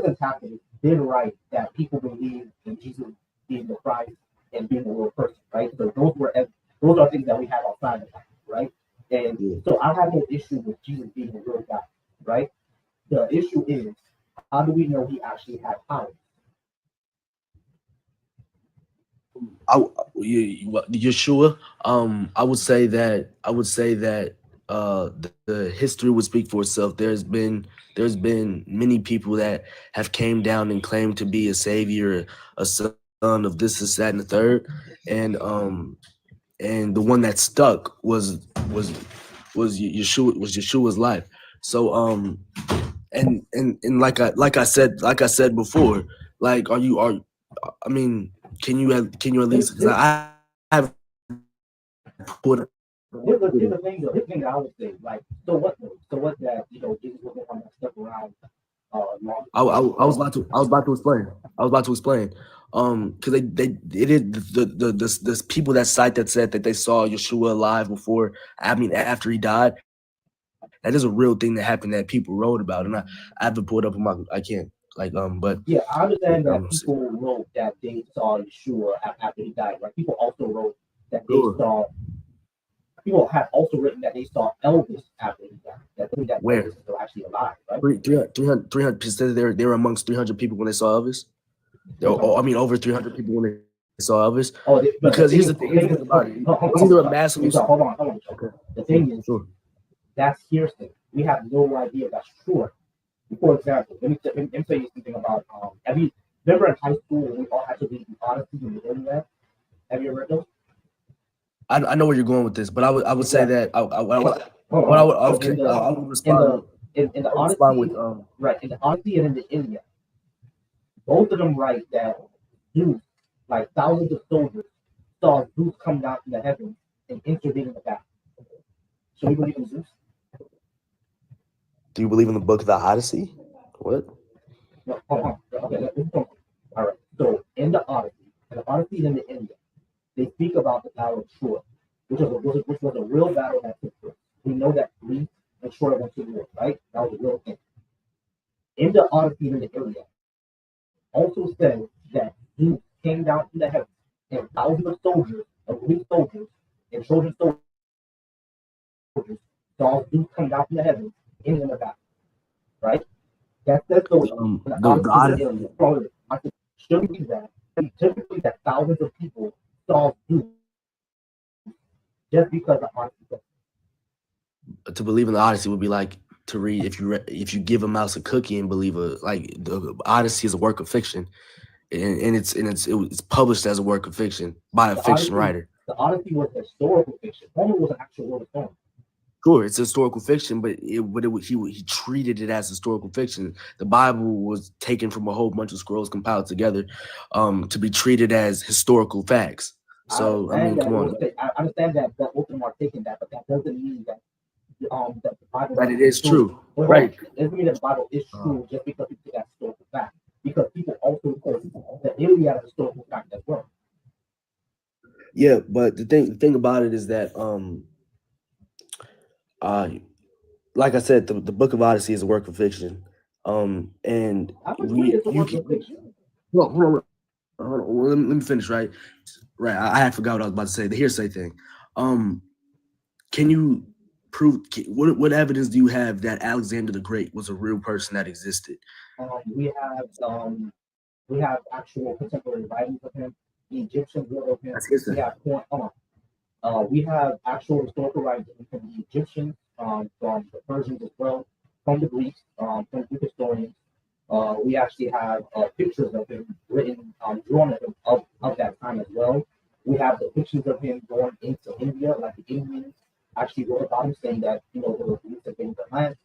and Tacitus did write that people believe in Jesus being the Christ and being a real person, right? So those are things that we have outside of that, right? And so I have no issue with Jesus being a real guy, right? The issue is, how do we know he actually had power? Yeshua, I would say that the history would speak for itself. There's been many people that have came down and claimed to be a savior, a son of this, that, and the third, and the one that stuck was Yeshua's life. So and like I said before, like I mean, can you at least, because I have put Here's the thing though. Here's the thing that I would say, like, so what though? So what that Jesus was the one that stuck around long. I was about to explain. Because it is the people that cite that said that they saw Yeshua alive before, I mean after he died. That is a real thing that happened that people wrote about, and I haven't pulled up on my, I can't but yeah, I understand that people wrote that they saw Yeshua after he died. Right? People also wrote that they saw. People have also written that they saw Elvis after he died. That where Elvis is still actually alive, right? 300 they were amongst 300 people when they saw Elvis. I mean, over 300 people when they saw Elvis. Because here's the thing about it. It's either a mass hallucination. Hold on. Okay. The thing is, that's hearsay. We have no idea that's true. For example, let me tell you something about remember in high school when we all had to read the Odyssey and the Iliad? Have you ever read those? I know where you're going with this, but I would say that I would respond. In the Odyssey, right? In the Odyssey and in the Iliad, both of them write that Zeus, like thousands of soldiers, saw Zeus come down from the heavens and intervene in the battle. So you believe in Zeus? Do you believe in the book of the Odyssey? What? No, hold on. Okay, all right. So in the Odyssey and the Iliad, they speak about the battle of Troy, which was a real battle that took place. We know that Greece and Troy went to war, right? That was a real thing. In the Odyssey and the Iliad, also says that Zeus came down from the heavens and thousands of soldiers, of Greek soldiers, and Trojan soldiers saw Zeus come down from the heavens in the battle, right? That says so. The Odyssey and the Iliad shouldn't be that. Typically, that thousands of people saw Zeus just because the Odyssey. To believe in the Odyssey would be like to read if you give a mouse a cookie and believe the Odyssey is a work of fiction, and it's published as a work of fiction by a fiction writer. The Odyssey was historical fiction. Homer was an actual world of Sure, it's historical fiction, but he treated it as historical fiction. The Bible was taken from a whole bunch of scrolls compiled together, to be treated as historical facts. So I mean, come on. I understand that both of them are taking that, but that doesn't mean that the Bible that it is true, right? It doesn't mean that the Bible is true just because people take that historical fact. Because people also quote the Iliad as historical fact as well. Yeah, but the thing about it is that like I said, the Book of Odyssey is a work of fiction. And hold on, let me finish, right? I had forgot what I was about to say. The hearsay thing. Can you prove what evidence do you have that Alexander the Great was a real person that existed? We have We have actual contemporary writings of him. The Egyptians wrote of him. That's history. We have actual historical writings from the Egyptians, from the Persians as well, from the Greeks, from Greek historians. We actually have pictures of him written, drawn of him of that time as well. We have the pictures of him going into India, like the Indians actually wrote about him, saying that there was Greeks that came to the land.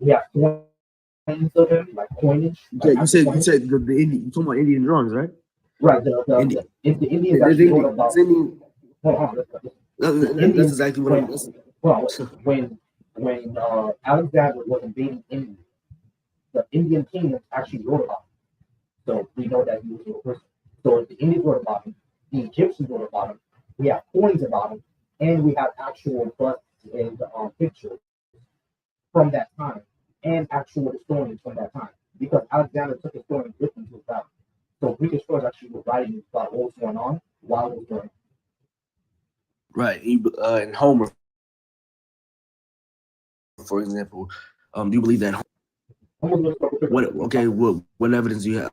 We have coins of him, like coinage. Yeah, you said the Indian. You talking about Indian drawings, right? Right. The Indians actually wrote about. Hold on. That's exactly what I'm. Well, when Alexander was invading India, the Indian kingdoms actually wrote about him. So we know that he was a real person. So the Indians wrote about him, the Egyptians wrote about him. We have coins about him, and we have actual busts and pictures from that time, and actual historians from that time. Because Alexander took historians with him to his battle. So Greek historians actually were writing about what was going on while it was going on. Right. And Homer, for example, do you believe that? What evidence do you have?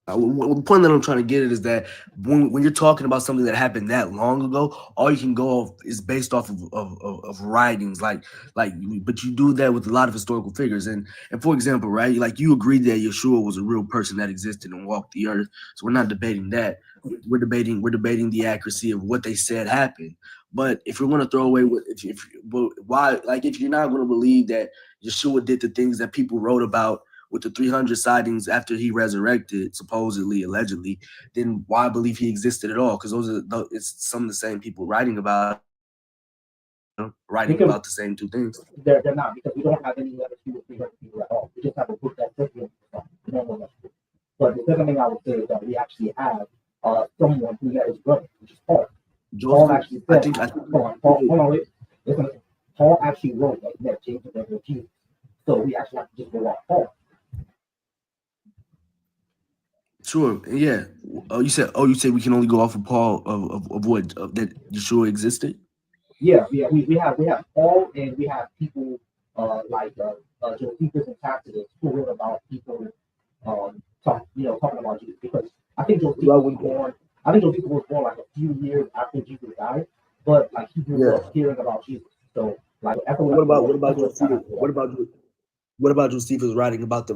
The point that I'm trying to get at is that when you're talking about something that happened that long ago, all you can go off is based off of writings, but you do that with a lot of historical figures. And for example, right, like you agreed that Yeshua was a real person that existed and walked the earth. So we're not debating that. We're debating the accuracy of what they said happened. But if you're going to throw away if you're not going to believe that Yeshua did the things that people wrote about with the 300 sightings after he resurrected, supposedly, allegedly, then why believe he existed at all? Because it's some of the same people writing about the same two things. They're not, because we don't have any other 300 people at all. We just have a book that's different. We don't know much. But the second thing I would say is that we actually have someone who met his brother, which is Paul. Paul actually said, Paul actually wrote that he met James and brother Jesus. So we actually have to just go off Paul. Sure. Yeah. You said we can only go off of Paul of what that Yeshua existed. Yeah. We have Paul, and we have people like Josephus and Tacitus who wrote about people talking about Jesus, because I think Josephus was born. I think Josephus was born like a few years after Jesus died, but like he grew up hearing about Jesus. So like after what about Josephus writing about the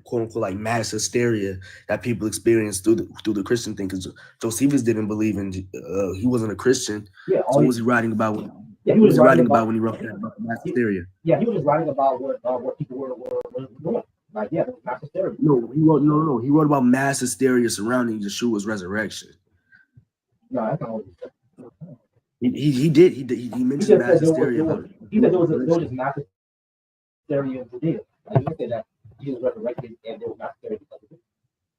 quote unquote like mass hysteria that people experienced through the Christian thing? Because Josephus didn't believe in he wasn't a Christian. Yeah. So what was he writing about? He was writing about when he wrote that about the mass hysteria? Yeah, he was just writing about what people were doing. Like, yeah, it was mass hysteria. No, he wrote about mass hysteria surrounding Yeshua's resurrection. No, that's not what he said. He mentioned mass hysteria. He said there was mass hysteria in Judea. Like, he didn't say that he was resurrected and there was mass hysteria because of it.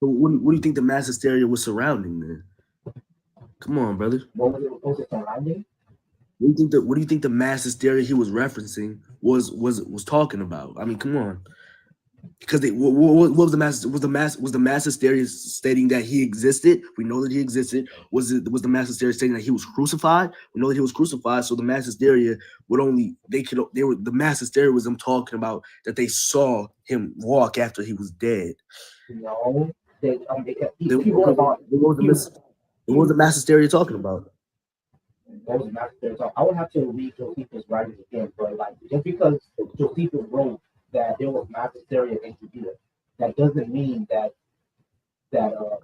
So what do you think the mass hysteria was surrounding then? Come on, brother. What was it surrounding? What do you think the mass hysteria he was referencing was talking about? I mean, come on. Because what was the mass hysteria stating that he existed? We know that he existed. Was the mass hysteria stating that he was crucified? We know that he was crucified. So the mass hysteria the mass hysteria was them talking about that they saw him walk after he was dead. No, what was the mass hysteria talking about? What was the mass hysteria talking? I would have to read Josephus' writings again, but like just because Josephus wrote that there was mass hysteria in Judea, that doesn't mean that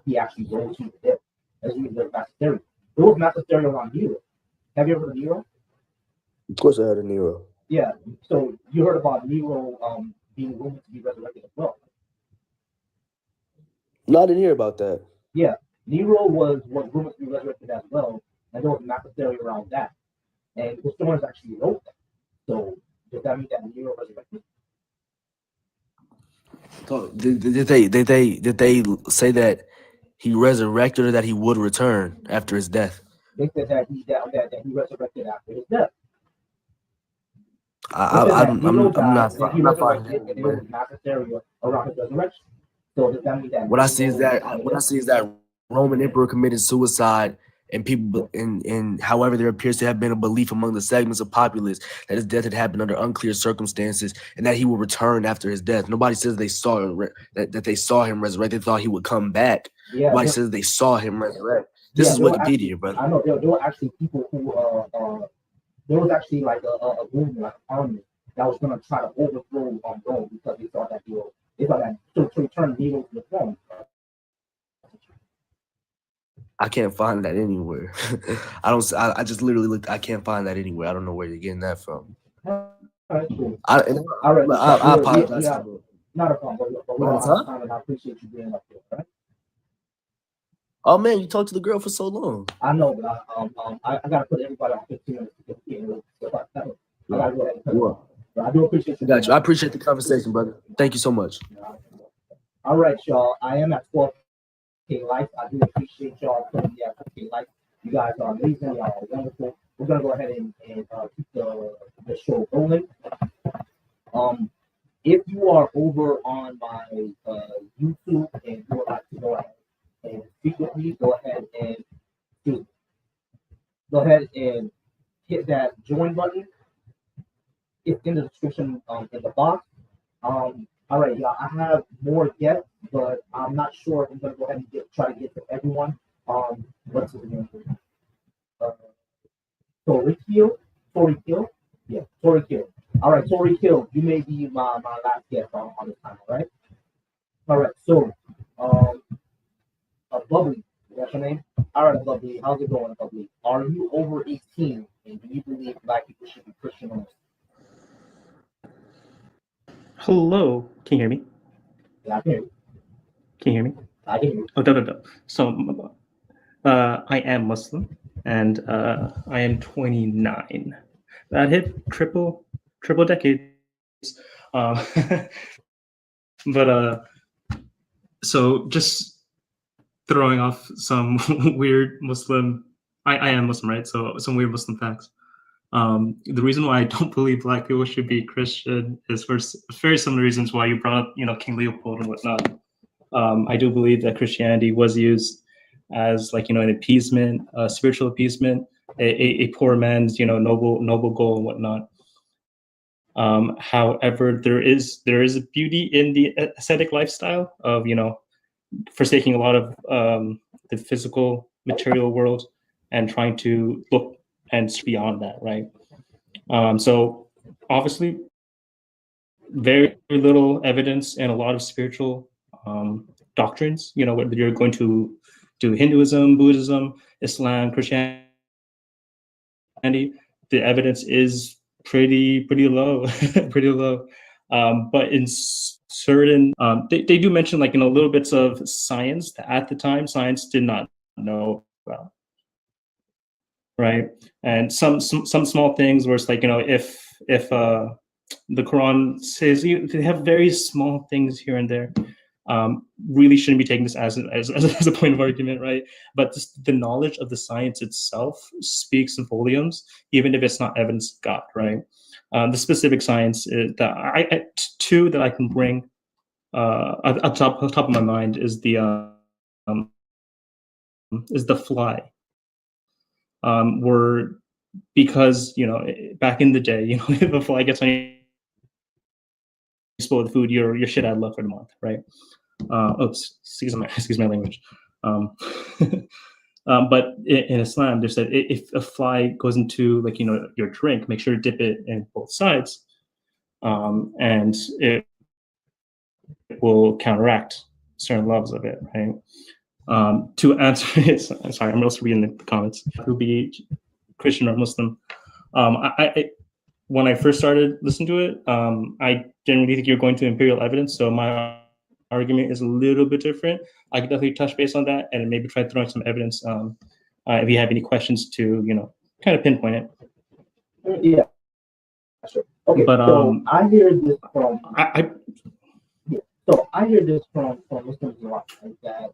he actually rose from the dead. That's mean there's mass hysteria. There was mass hysteria around Nero. Have you ever heard of Nero? Of course, I heard of Nero. Yeah. So you heard about Nero being rumored to be resurrected as well. No, I didn't hear about that. Yeah, Nero was rumored to be resurrected as well, and there was mass hysteria around that. And historians actually wrote that. So does that mean that Nero resurrected? So did they say that he resurrected or that he would return after his death? They said that he resurrected after his death. I'm not finding and there was mass hysteria around his resurrection. So does that mean that what I see is that Roman emperor committed suicide and people, and however there appears to have been a belief among the segments of populace that his death had happened under unclear circumstances and that he will return after his death. Nobody says they saw that they saw him resurrect. They thought he would come back. Yeah, Nobody says they saw him resurrect. This yeah, is there were Wikipedia, actually, brother. I know there were actually people who there was actually like a movement, like an army that was gonna try to overthrow Rome because they thought that they thought that to return Nero to the throne. I can't find that anywhere. I just literally looked. I can't find that anywhere. I don't know where you're getting that from. All right, cool. I All right, I apologize. yeah, not a problem, but we're What's out of up? time, and I appreciate you being up here. All right? Oh man, you talked to the girl for so long. I know, but I gotta put everybody on 15 minutes to get here. So I gotta go ahead and cut it off. But I do appreciate you. I got you. I appreciate the conversation, brother. Thank you so much. All right, y'all. I am at 12K likes. I do appreciate y'all putting me at 12K likes. You guys are amazing. Y'all are wonderful. We're gonna go ahead and keep the show rolling. If you are over on my YouTube and you would like to go ahead and speak with me, go ahead and hit that join button. It's in the description in the box. All right, y'all. I have more guests, but I'm not sure if I'm gonna go ahead and try to get to everyone. What's his name? Tori Kill. Yeah, Tori Kill. All right, Tori Kill. You may be my last guest on this time. All right. All right. So, Bubbly. That's your name. All right, Bubbly. How's it going, Bubbly? Are you over 18, and do you believe Black people should be Christian or Muslim? Hello, can you hear me? Yeah, I can hear you. Can you hear me? I can hear you. Oh, no. So, I am Muslim, and I am 29. That hit triple decades. Um, but so just throwing off some weird Muslim. I am Muslim, right? So some weird Muslim facts. The reason why I don't believe Black people should be Christian is for very similar reasons why you brought up, King Leopold and whatnot. I do believe that Christianity was used as an appeasement, spiritual appeasement, a poor man's, noble goal and whatnot. However, there is a beauty in the ascetic lifestyle of, forsaking a lot of the physical material world and trying to look and beyond that, right? So obviously, very little evidence and a lot of spiritual doctrines. Whether you're going to do Hinduism, Buddhism, Islam, Christianity, the evidence is pretty low, pretty low. But in certain, they do mention little bits of science that at the time science did not know about, right? And some small things where it's if the Quran says they have very small things here and there. Really shouldn't be taking this as a point of argument, right? But the knowledge of the science itself speaks volumes, even if it's not evidence of God, right? The specific science that two that I can bring at top of my mind is the fly. Where because back in the day, if a fly gets on you, spoil the food, you're shit out of luck for the month, right? Oops, excuse my language. But in Islam, they said if a fly goes into your drink, make sure to dip it in both sides, and it will counteract certain levels of it, right? To answer it, sorry, I'm also reading the comments. Who be Christian or Muslim? I when I first started listening to it, I didn't really think you were going to imperial evidence, so my argument is a little bit different. I could definitely touch base on that and maybe try throwing some evidence if you have any questions to kind of pinpoint it. Yeah, sure. Okay, but so I hear this from I hear this from Muslims a lot, right, that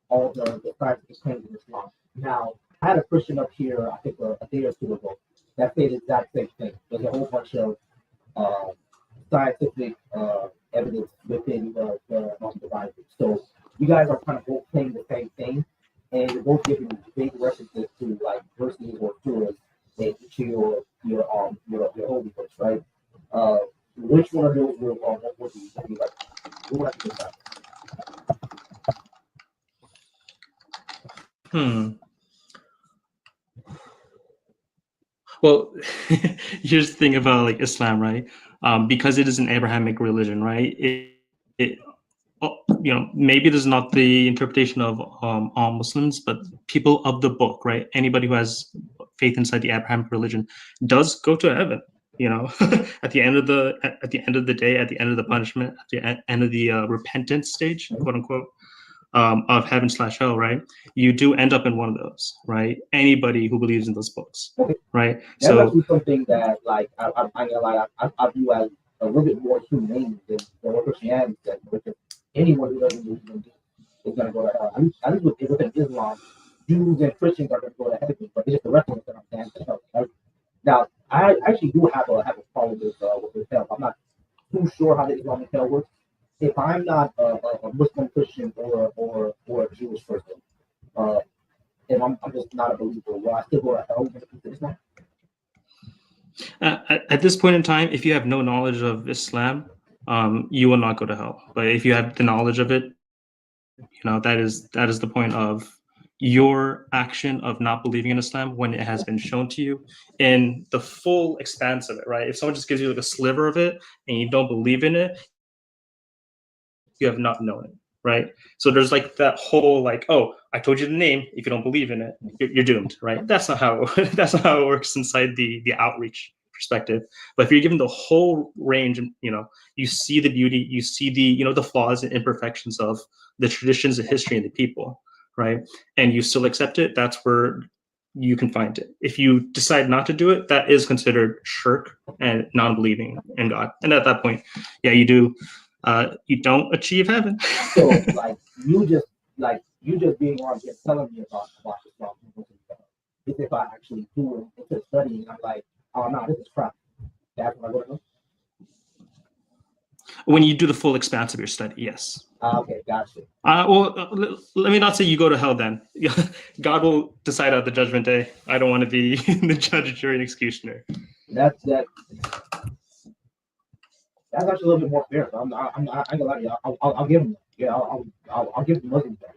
all the scientific claims in Islam. Now, I had a Christian up here, I think a day or two ago, that said the exact same thing. There's a whole bunch of scientific evidence within the Bible. So you guys are kind of both saying the same thing. and you're both giving big references to like verses or surahs to your holy books, right? Which one of those would be like? Who would have to decide? Well, here's the thing about like Islam, right? Because it is an Abrahamic religion, right? Maybe this is not the interpretation of all Muslims, but people of the book, right? Anybody who has faith inside the Abrahamic religion does go to heaven. At the end of the day, at the end of the punishment, at the end of the repentance stage, quote unquote, of heaven/hell, right? You do end up in one of those, right? Anybody who believes in those books, right? That's actually something that, like, I view as a little bit more humane than what Christianity says. Because anyone who doesn't believe in Jesus is going to go to hell. At least within Islam, Jews and Christians are going to go to heaven, but it's just the rest of us that are damned to hell. Right? Now, I actually do have a problem with hell. I'm not too sure how the Islamic hell works. If I'm not a Muslim Christian or a Jewish person, and I'm just not a believer, will I still go to hell when it comes to Islam? At this point in time, if you have no knowledge of Islam, you will not go to hell. But if you have the knowledge of it, that is the point of your action of not believing in Islam when it has been shown to you in the full expanse of it, right? If someone just gives you like a sliver of it and you don't believe in it, you have not known it, right? So there's like that whole like, oh, I told you the name. If you don't believe in it, you're doomed, right? That's not how it works inside the outreach perspective. But if you're given the whole range, you see the beauty, you see the flaws and imperfections of the traditions, the history, and the people, right? And you still accept it, that's where you can find it. If you decide not to do it, that is considered shirk and non-believing in God. And at that point, yeah, you do. You don't achieve heaven. So, like, you just being on here telling me about Islam. If I actually do it into studying, I'm like, oh no, this is crap. That's what I want to know. When you do the full expanse of your study, yes. Okay, gotcha. Let me not say you go to hell then. God will decide at the judgment day. I don't want to be the judge, jury, and executioner. That's actually a little bit more fair. I ain't gonna lie to you. I'll give them that. Yeah, I'll give the Muslims that.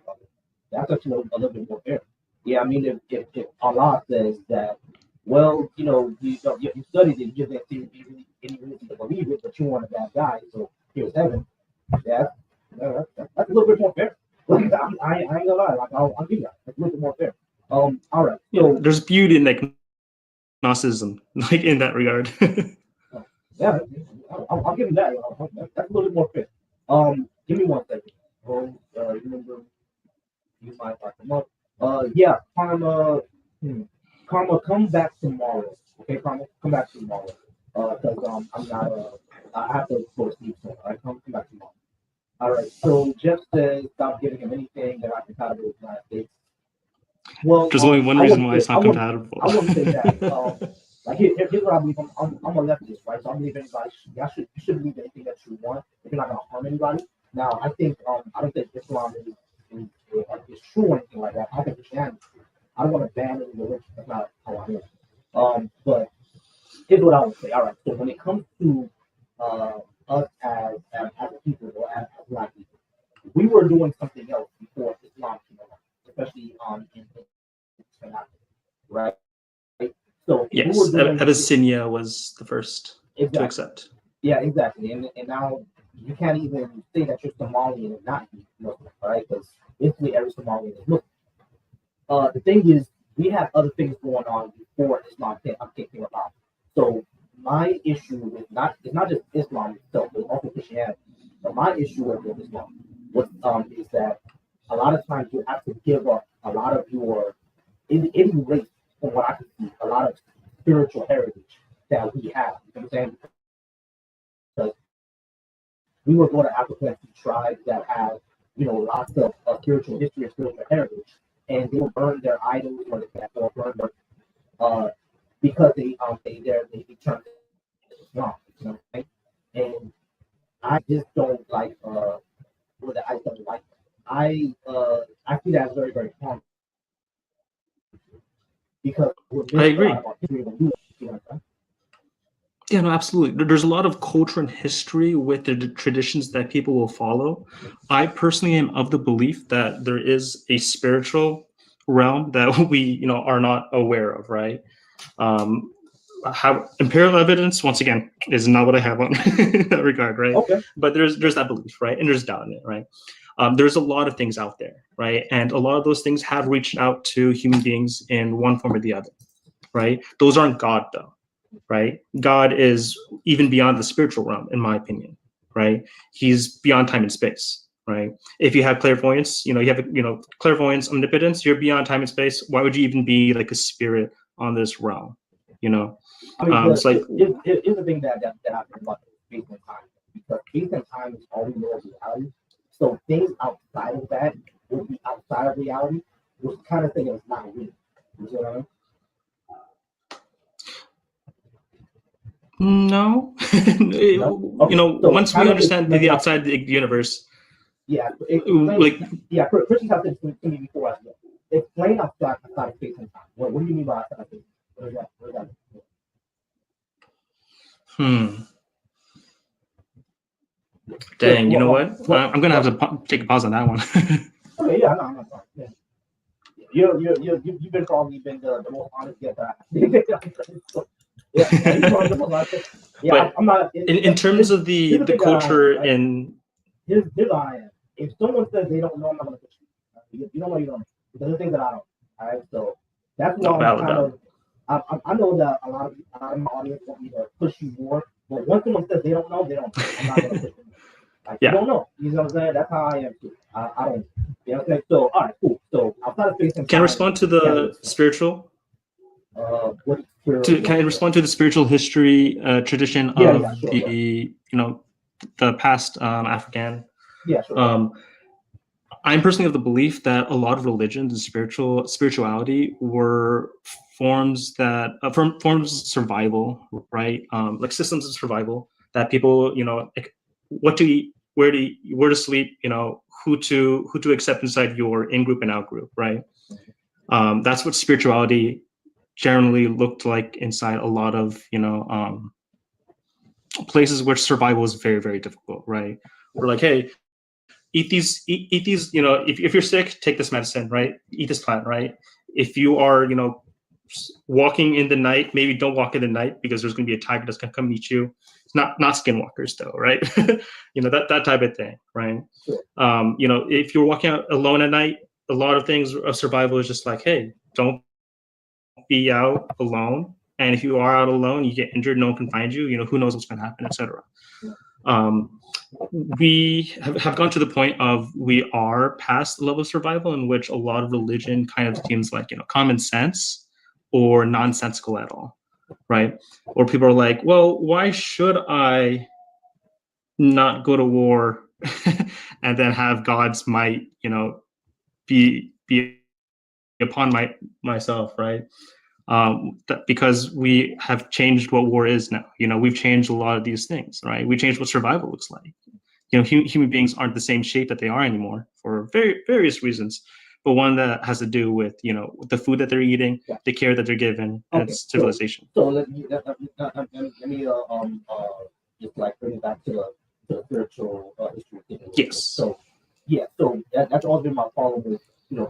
That's actually a little bit more fair. Yeah, I mean, if Allah says that, well, you studied it, you just didn't see any reason to believe it, but you want a bad guy, so here's heaven. Yeah, that's a little bit more fair. Like, I ain't gonna lie. Like, I'll give you that. That's a little bit more fair. All right. So there's beauty in agnosticism, like in that regard. yeah, I'll give you that. That's a little bit more fair. Give me 1 second. Remember, you might like them up. Yeah, Karma. Karma, come back tomorrow. Okay, Karma, come back tomorrow. Because I'm not. I have to go to sleep soon. All right, come back tomorrow. All right. So Jeff says stop giving him anything that I can compatible with the United States. Well, there's only one reason why it's not compatible. I wouldn't say that. Like here's what I believe. I'm a leftist, right? So I believe anybody you should believe anything that you want if you're not gonna harm anybody. Now I think I don't think Islam is true or anything like that. I think Christianity is true. I don't want to ban any religion. That's not how I am. But here's what I would say. All right. So when it comes to us as a people or as Black people, we were doing something else before Islam came along, especially in Africa, right? So yes, Abyssinia was the first to accept. Yeah, exactly. And now you can't even say that you're Somalian and not Muslim, right? Because basically every Somalian is Muslim. The thing is, we have other things going on before Islam came about. So my issue is it's not just Islam itself, but also Christianity. But my issue with Islam is that a lot of times you have to give up a lot of your race, from what I can see, a lot of spiritual heritage that we have. You know what I'm saying? Because we will go to Africa and see tribes that have, lots of spiritual history and spiritual heritage, and they will burn their idols or burn their because they turn to Islam. You know what I'm saying? And I just don't like I don't like that. I see that as very, very harmful. Because we're I missing a agree. lot of our history when you know what I'm saying? Yeah, no, absolutely. There's a lot of culture and history with the traditions that people will follow. I personally am of the belief that there is a spiritual realm that we, are not aware of, right? Um, how empirical evidence, once again, is not what I have on in that regard, right? Okay. But there's that belief, right? And there's doubt in it, right? There's a lot of things out there, right? And a lot of those things have reached out to human beings in one form or the other, right? Those aren't God, though, right? God is even beyond the spiritual realm, in my opinion, right? He's beyond time and space, right? If you have clairvoyance, you have, clairvoyance, omnipotence, you're beyond time and space. Why would you even be like a spirit on this realm, I mean, It's like, here's the thing that I think about space and time, because space and time is all we know of reality. So things outside of that will be outside of reality, which kind of thing is not real. You see what I mean? no. No? Okay. So Once we kind of understand explain the that. outside the universe, Yeah, like, yeah. Christians have said to me before as well. Explain outside of space and time. What do you mean by outside of space? What is that? What is that? Dang, you know what? Well, I'm gonna have to take a pause on that one. okay, yeah, no, I'm sorry. Yeah. You've been probably been the most honest guest I yeah, you're probably the most honest. Yeah, But I'm not. in terms of the culture right? in, Here's how I am. If someone says they don't know, I'm not gonna push you. You don't know, you don't know. Because there's things that I don't. All right, so that's why no, I'm valid, kind valid. of. I know that a lot of my audience want me to push you more, but once someone says they don't know, they don't know. I'm not gonna push them. Like, you Yeah. don't know. You know what I'm saying? That's how I am too. I don't. You know what I'm saying? So, all right, cool. So, outside of space and Can I time, respond to the spiritual? Can I respond to the spiritual history tradition of sure. the the past African? Yeah, sure. I'm personally of the belief that a lot of religions and spirituality were forms that forms of survival, right? Like systems of survival that people, like what to eat, where to sleep, who to accept inside your in group and out group, right? That's what spirituality generally looked like inside a lot of places where survival is very, very difficult, right? We're like, hey, eat these, if you're sick, take this medicine, right? Eat this plant, right? If you are, walking in the night, maybe don't walk in the night because there's going to be a tiger that's going to come meet you. It's not skinwalkers though, right? that type of thing, right? If you're walking out alone at night, a lot of things of survival is just like, hey, don't be out alone. And if you are out alone, you get injured, no one can find you, who knows what's going to happen, etc. We have gone to the point of we are past the level of survival in which a lot of religion kind of seems like common sense or nonsensical at all, right? Or people are like, well, why should I not go to war and then have God's might be upon myself, right? Because we have changed what war is now. We've changed a lot of these things, right? We changed what survival looks like. Human beings aren't the same shape that they are anymore for various reasons, but one that has to do with the food that they're eating, the care that they're given, and civilization. So let me just like bring it back to the spiritual history thing. Yes. So yeah, so that's always been my problem with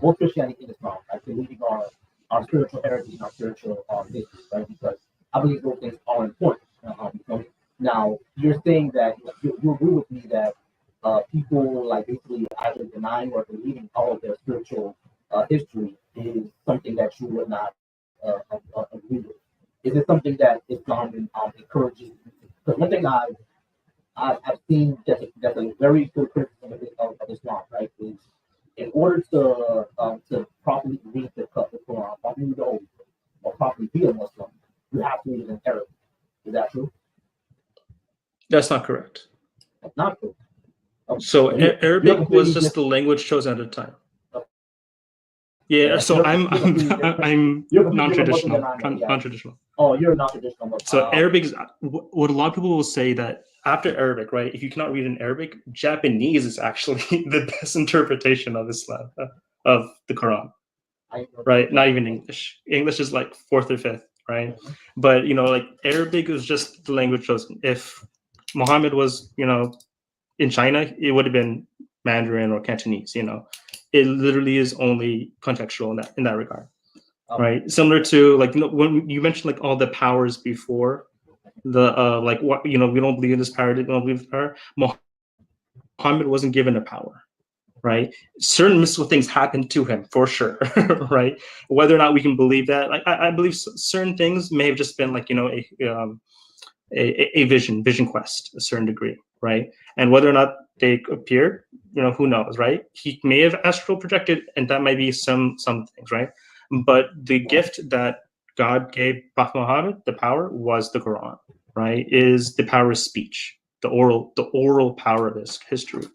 both Christianity and Islam, like believing our spiritual heritage and our spiritual history, right? Because I believe those things are important. Now you're saying that you agree with me that people like basically either denying or believing all of their spiritual history is something that you would not agree with. Is it something that Islam encourages? Because one thing I've seen that's a very good criticism of Islam, right? Is in order to properly read the Quran, properly read the Holy Book, or properly be a Muslim, you have to read it in Arabic. Is that true? That's not correct. That's not true. So Arabic was just the language chosen at the time. Yeah, so I'm non-traditional. Non-traditional. Oh, you're non-traditional. So Arabic is what a lot of people will say that after Arabic, right? If you cannot read in Arabic, Japanese is actually the best interpretation of Islam, of the Quran. right? Not even English. English is like fourth or fifth, right? But like Arabic is just the language chosen. If Muhammad was, in China, it would have been Mandarin or Cantonese. It literally is only contextual in that regard, right? Similar to like when you mentioned like all the powers before the like what we don't believe in this power, we don't believe in this power. Muhammad wasn't given a power, right? Certain mystical things happened to him for sure, right? Whether or not we can believe that, like I believe certain things may have just been like a vision quest, a certain degree, right? And whether or not they appeared, who knows, right? He may have astral projected, and that might be some things, right? But the gift that God gave Prophet Muhammad, the power, was the Quran, right? Is the power of speech, the oral power of his history,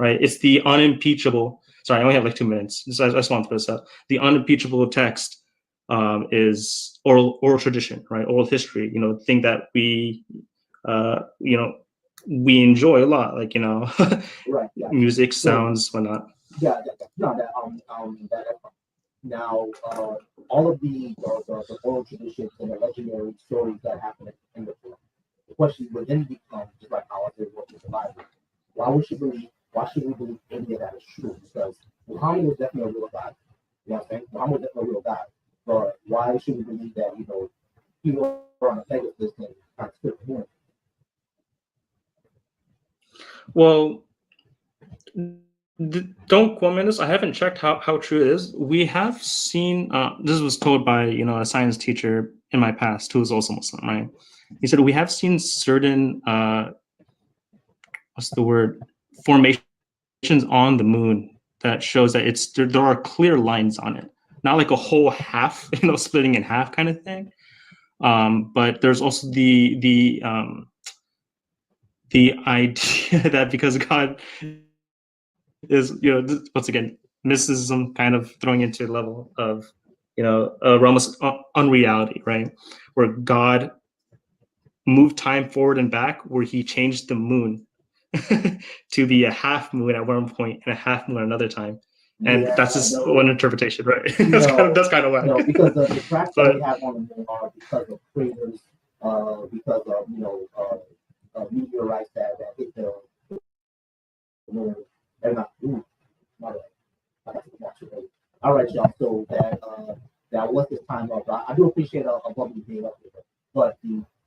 right? It's the unimpeachable. Sorry, I only have like 2 minutes. I just want to put this up. The unimpeachable text is oral tradition, right? Oral history. Thing that we we enjoy a lot, like Right. Yeah. music, So sounds, whatnot. yeah, no, that now all of the oral traditions and the legendary stories that happen in the book. The question would then become, just like how I said, what is the Bible? Why should we believe any of that is true? Because Muhammad was definitely a real God. You know what I'm saying? Muhammad was definitely a real God. But why should we believe that, people are on a Pegasus and kind of split the moon? Well, don't quote me on this. I haven't checked how true it is. We have seen, this was told by, a science teacher in my past who was also Muslim, right? He said, we have seen certain, what's the word, formations on the moon that shows that there are clear lines on it. Not like a whole half, splitting in half kind of thing. But there's also the idea that because God is, once again, mysticism kind of throwing into a level of, a realm of unreality, right? Where God moved time forward and back, where he changed the moon to be a half moon at one point and a half moon at another time. And that's just one interpretation, right? That's kind of whack. No, because the tracks that we have on the moon are because of craters, because of meteorites that hit the moon. They're not. My bad. I got to watch it later. All right, y'all. So that was this time up. I do appreciate a bubbly being up here, but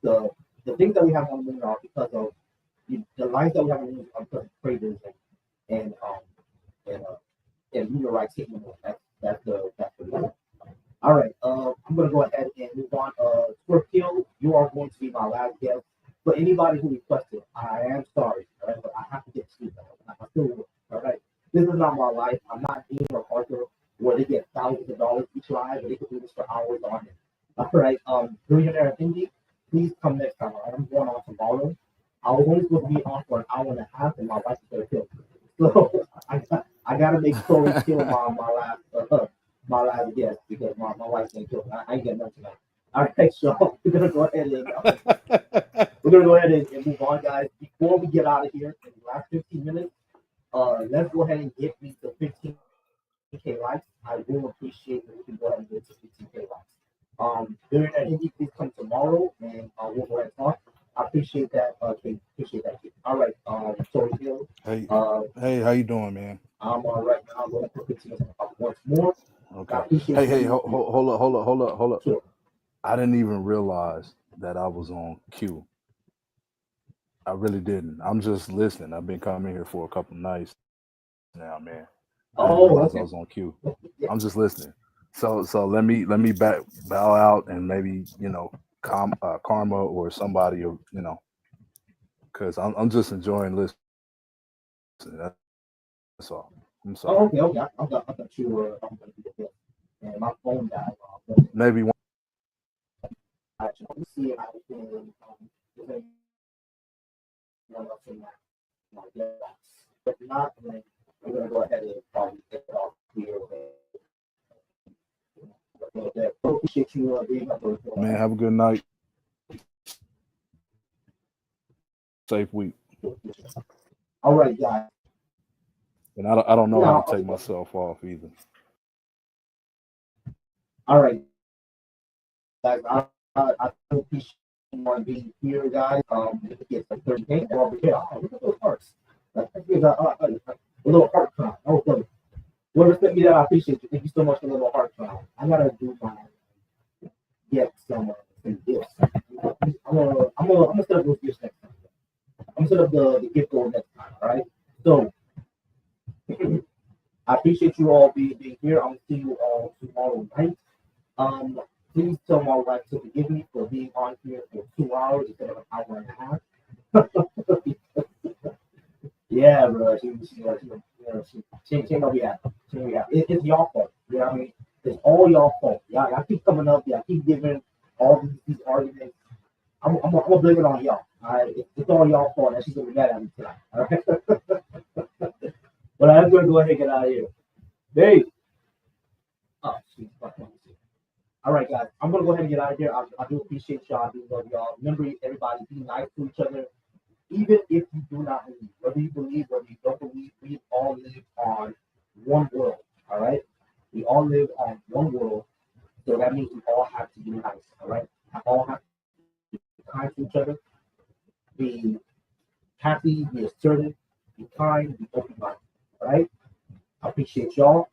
the things that we have on the moon are because of the lines that we have on the moon are because of craters and meteorites hitting the moon. That's the reason. All right, I'm gonna go ahead and move on. Scorpio, you are going to be my last guest. For anybody who requested, I am sorry, all right, but I have to get to that. I still work, all right. This is not my life. I'm not Dean or Parker, where they get thousands of dollars each live, and they can do this for hours on it. All right, Billionaire Indie, please come next time. All right? I'm going on tomorrow. I was only supposed to be on for an hour and a half, and my wife is gonna kill me. So I gotta make Corey kill my last guest because my wife's gonna kill me. I ain't getting nothing tonight. All right, so we're gonna go ahead and move on, guys. Before we get out of here in the last 15 minutes, let's go ahead and get me to 15K likes. I will appreciate if we can go ahead and get to 15K likes. During that indie, please come tomorrow and we'll go ahead and talk. I appreciate that. Appreciate that. All right. So Hill. Hey, how you doing, man? I'm all right now. I'm going to put 15 once more. Okay. Hey, hold up. Sure. I didn't even realize that I was on cue. I really didn't. I'm just listening. I've been coming here for a couple nights now, man. I didn't realize I was on cue. I'm just listening. So let me bow out and maybe Karma or somebody, because I'm just enjoying listening. That's all. I'm sorry. Oh, okay. I thought you were going to be the guest. And my phone died. Maybe one. Let me see if I can. One else in my guest. If not, then I'm going to go ahead and probably get it off here. Appreciate you being up here. Man, have a good night. Safe week. All right, guys. And I don't know how to take myself off either. All right, guys. I appreciate you being here, guys. It gets like 30 days over here. Oh, look at those hearts. Here's a little heart crown. Oh, good. Whoever sent me that, I appreciate you. Thank you so much for the little heart crown. I gotta do my get some gifts. I'm gonna set up those gifts next time. I'm gonna set up the gift goal next time. All right. So I appreciate you all being here. I'm gonna see you all tomorrow night. Please tell my wife to forgive me for being on here for 2 hours instead of an hour and a half. Yeah, bro. She ain't gonna be happy. She ain't gonna be happy. It's y'all fault. You know what I mean? It's all y'all fault. Y'all keep coming up. Y'all keep giving all these arguments. I'm gonna blame it on y'all. All right, it's all y'all fault. And she's gonna be mad at me tonight. All right. But I'm gonna go ahead and get out of here. Dave. Oh, she's fucking. All right, guys. I'm gonna go ahead and get out of here. I do appreciate y'all. I do love y'all. Remember, everybody, be nice to each other. Even if you do not believe, whether you believe, whether you don't believe, we all live on one world. All right, we all live on one world, so that means we all have to be nice. All right, we all have to be kind to each other, be happy, be assertive, be kind, be open minded. All right, I appreciate y'all.